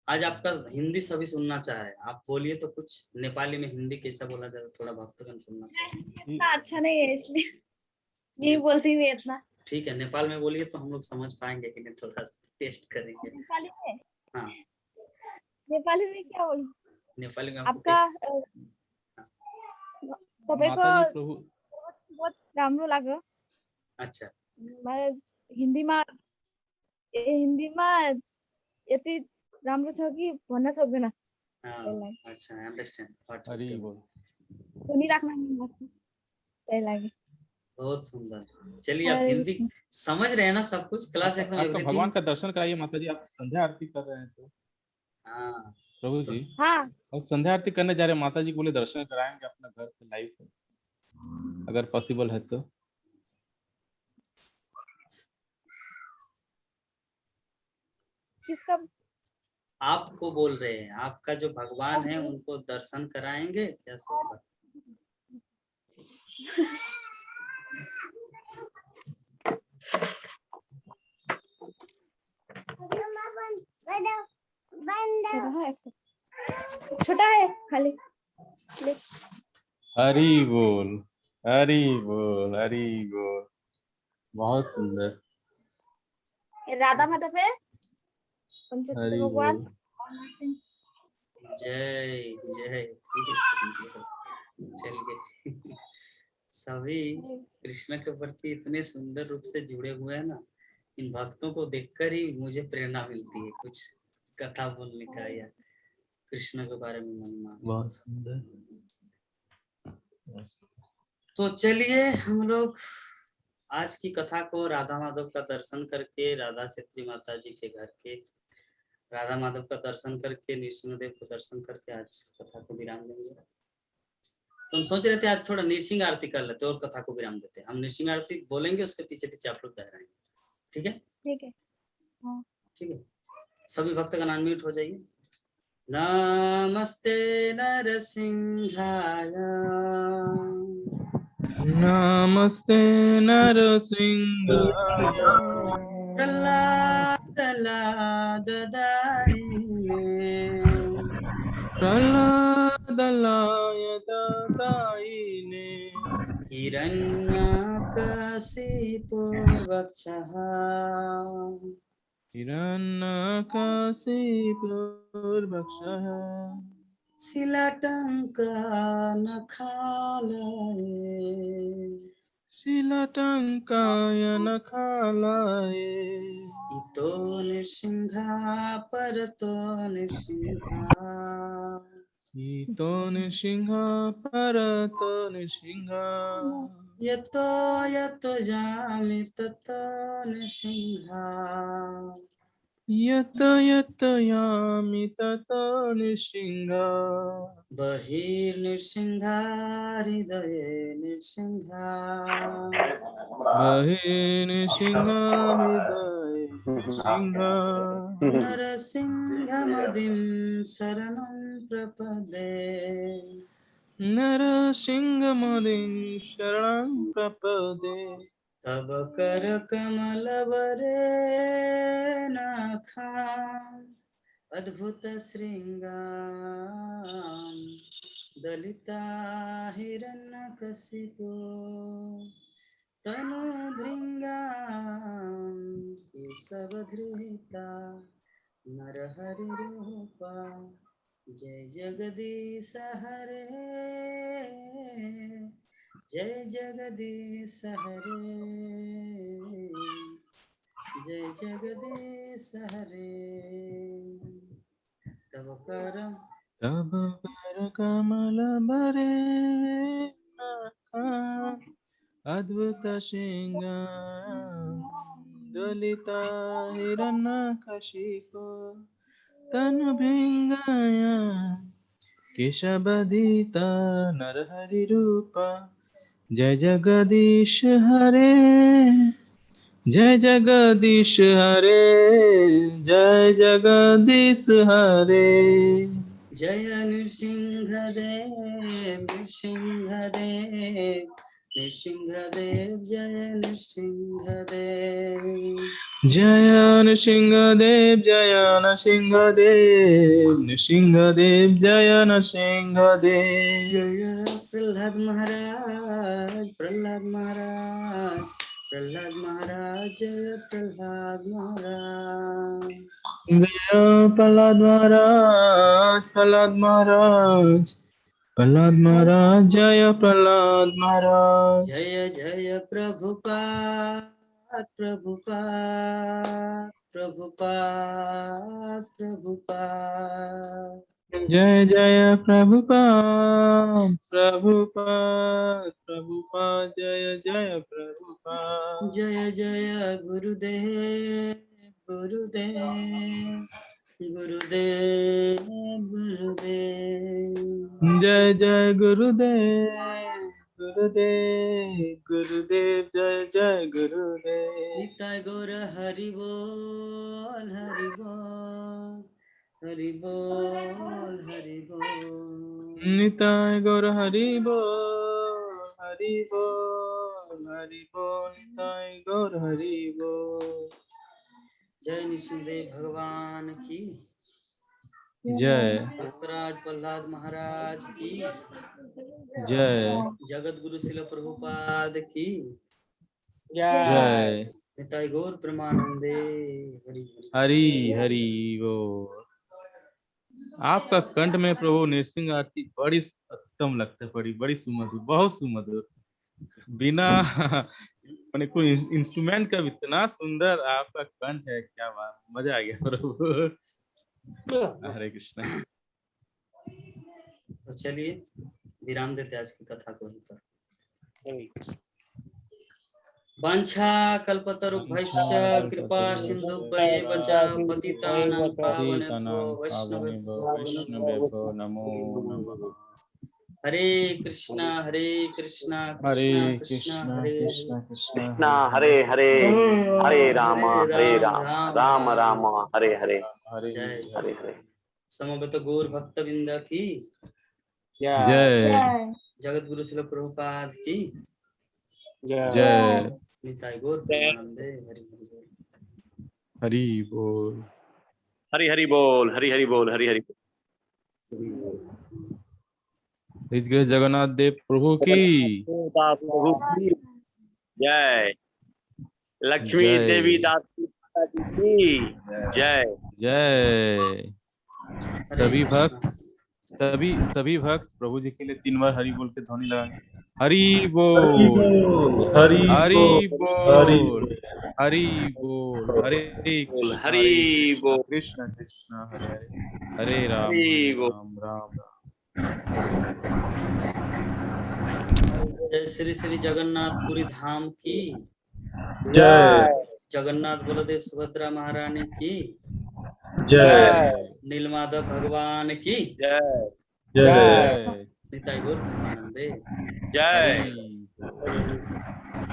आज आपका हिंदी सभी सुनना चाह रहे हैं, आप बोलिए तो कुछ नेपाली में हिंदी कैसा बोला जाए, थोड़ा भक्तगण सुनना चाहिए। इतना अच्छा नहीं है इसलिए नहीं बोलती मैं इतना। ठीक है, नेपाल में बोलिए तो हम लोग समझ पाएंगे कि नहीं, थोड़ा टेस्ट करेंगे। नेपाली में? हाँ, नेपाली में क्या बोलूं? नेपाली में आपका तपाईँको माता जी प्रभु। बहुत राम्रो लाग्यो। अच्छा, मैं हिन्दीमा यति राम्रो छ कि भन्न सक्दैन। अच्छा, अंडरस्टैंड। हरि बोल। सुनिराख्न मन लाग्छ, त्यही लागि। बहुत सुंदर। चलिए आप हरे हिंदी कृष्ण। समझ रहे हैं ना सब कुछ, क्लास एकदम आपका एवरीथिंग। भगवान का दर्शन कराइए माता जी, आप संध्या आरती कर रहे हैं तो हाँ प्रभु तो जी, हाँ और संध्या आरती करने जा रहे हैं, माता जी को बोले दर्शन कराएंगे अपना घर से लाइव अगर पॉसिबल है तो। किसका? आपको बोल रहे हैं, आपका जो भगवान है उनको दर्शन कराएंगे कैसे होगा? छोटा है खाली। ले। हरि बोल, हरि बोल, हरि बोल, बहुत सुंदर। राधा माधव है पंचतत्व हरि भगवान। बोल। जय जय। चलिए सभी कृष्ण के प्रति इतने सुंदर रूप से जुड़े हुए हैं ना, इन भक्तों को देखकर ही मुझे प्रेरणा मिलती है कुछ कथा बोलने का या कृष्ण के बारे में महिमा। बहुत सुंदर। तो चलिए हम लोग आज की कथा को राधा माधव का दर्शन करके, राधा छत्री माता जी के घर के राधा माधव का दर्शन करके, नृसिंहदेव को दर्शन करके आज कथा को विराम देंगे। तो हम सोच रहे थे आज थोड़ा नृसिंह आरती कर लेते और कथा को विराम देते। हम नृसिंह आरती बोलेंगे, उसके पीछे पीछे आप लोग दोहराएंगे, ठीक है? ठीक है। हाँ। ठीक है, सभी भक्तगण अनम्यूट हो जाइए। नमस्ते नरसिंहाय, नमस्ते नरसिंहाय, प्रह्लाद लाददायिने, प्रह्लादलाय ददायिने, हिरण्यकशिपुर्वक्षः, हिरण्यकशिपुर्वक्षः, शिलाटङ्कनखालये, शिलटङ्काय नखालये, इतो नृसिंहा परतो नृसिंहा, ईतो नृसिंह परतो नृसिंह, यतो यतो जामि ततो नृसिंहा, यत यत यामि ततो नृसिंह, बहिर्नृसिंहा हृदये नृसिंहा, बहिर्नृसिंह हृदये नृसिंह, नरसिंहमदिं शरणं प्रपदे, नरसिंहमदिं शरणं प्रपदे, तव करकमलवरे नाथाम् अद्भुत श्रृंगार दलिता हिरण्यकशिपो तनु भृंगां केशवधृता नरहरि रूपा, जय जगदीश हरे, जय जगदीश हरे, जय जगदीश हरे। तब करम तब कर कमल भरे नाथ, अद्भुत श्रृंगार दलिता हिरण्यकशिपु तनु भृंगाय केशवधृता नरहरि रूपा, जय जगदीश हरे, जय जगदीश हरे, जय जगदीश हरे, जय नृसिंहदेव नृसिंहदेव नृसिंहदेव, जय नृसिंहदेव, जय नृसिंहदेव, जय नृसिंहदेव, नृसिंहदेव जय नृसिंहदेव, जय प्रहलाद महाराज, प्रहलाद महाराज, प्रहलाद महाराज, जय प्रहलाद महाराज, जय प्रहलाद महाराज, प्रहलाद महाराज, प्रहलाद महाराज, जय प्रहलाद महाराज, जय जय प्रभुपाद, प्रभुपाद, प्रभुपाद, प्रभुपाद, जय जय प्रभुपाद प्रभुपाद प्रभुपाद जय जय प्रभुपाद जय जय गुरुदेव गुरुदेव गुरुदेव गुरुदेव। जय जय गुरुदेव गुरुदेव गुरुदेव जय जय गुरुदेव। निताय गौर हरि बोल हरि बोल हरि बोल हरि बोल। निताय गौर हरि बोल हरि बोल हरि बोल निताय गौर हरि बोल। जय निसुदेव भगवान की जय भक्तराज प्रहलाद महाराज की जय जगत गुरु शिल प्रभुपाद की जय निताय गौर प्रेमानंदे हरि हरि हरि बोल। आपका कंठ में प्रभु नृसिंह आरती बड़ी उत्तम लगता है, बड़ी बड़ी सुमधुर, बहुत सुमधुर, बिना मैंने कोई इंस्ट्रूमेंट का भी इतना सुंदर आपका कंठ है, क्या बात, मजा आ गया प्रभु। हरे कृष्ण। तो चलिए विराम देते आज की कथा को यहीं पर। वांछा कल्पतरुभ्यश्च कृपा सिन्धुभ्येव च पतितानां पावनेभ्यो वैष्णवेभ्यो नमो नमः। हरे कृष्णा कृष्णा हरे कृष्णा कृष्ण कृष्ण कृष्णा हरे हरे हरे राम राम राम हरे हरे हरे जय हरे हरे। समवेत गौर भक्तवृंद की जय जगत गुरु शिल प्रभुपाद की जय निताय गौर प्रेमानंदे हरि बोल। हरि बोल हरि हरि बोल हरि हरि बोल हरि हरि हृदय जगन्नाथ देव प्रभु की प्रभु की जय। लक्ष्मी जय। देवी दास माता जी की जय। जय। सभी भक्त प्रभु जी के लिए 3 बार हरि बोल के ध्वनि लगाएंगे। हरि बोल हरि हरि बोल बोल हरि बोल। हरे हरि बोल कृष्ण कृष्ण हरे हरे हरे राम हरि बोल। राम राम राम। जय श्री श्री जगन्नाथपुरी धाम की जय जगन्नाथ बलदेव सुभद्रा महारानी की जय नीलमाधव भगवान की जय जय निताय गौर प्रेमानंदे जय। हरि बोल।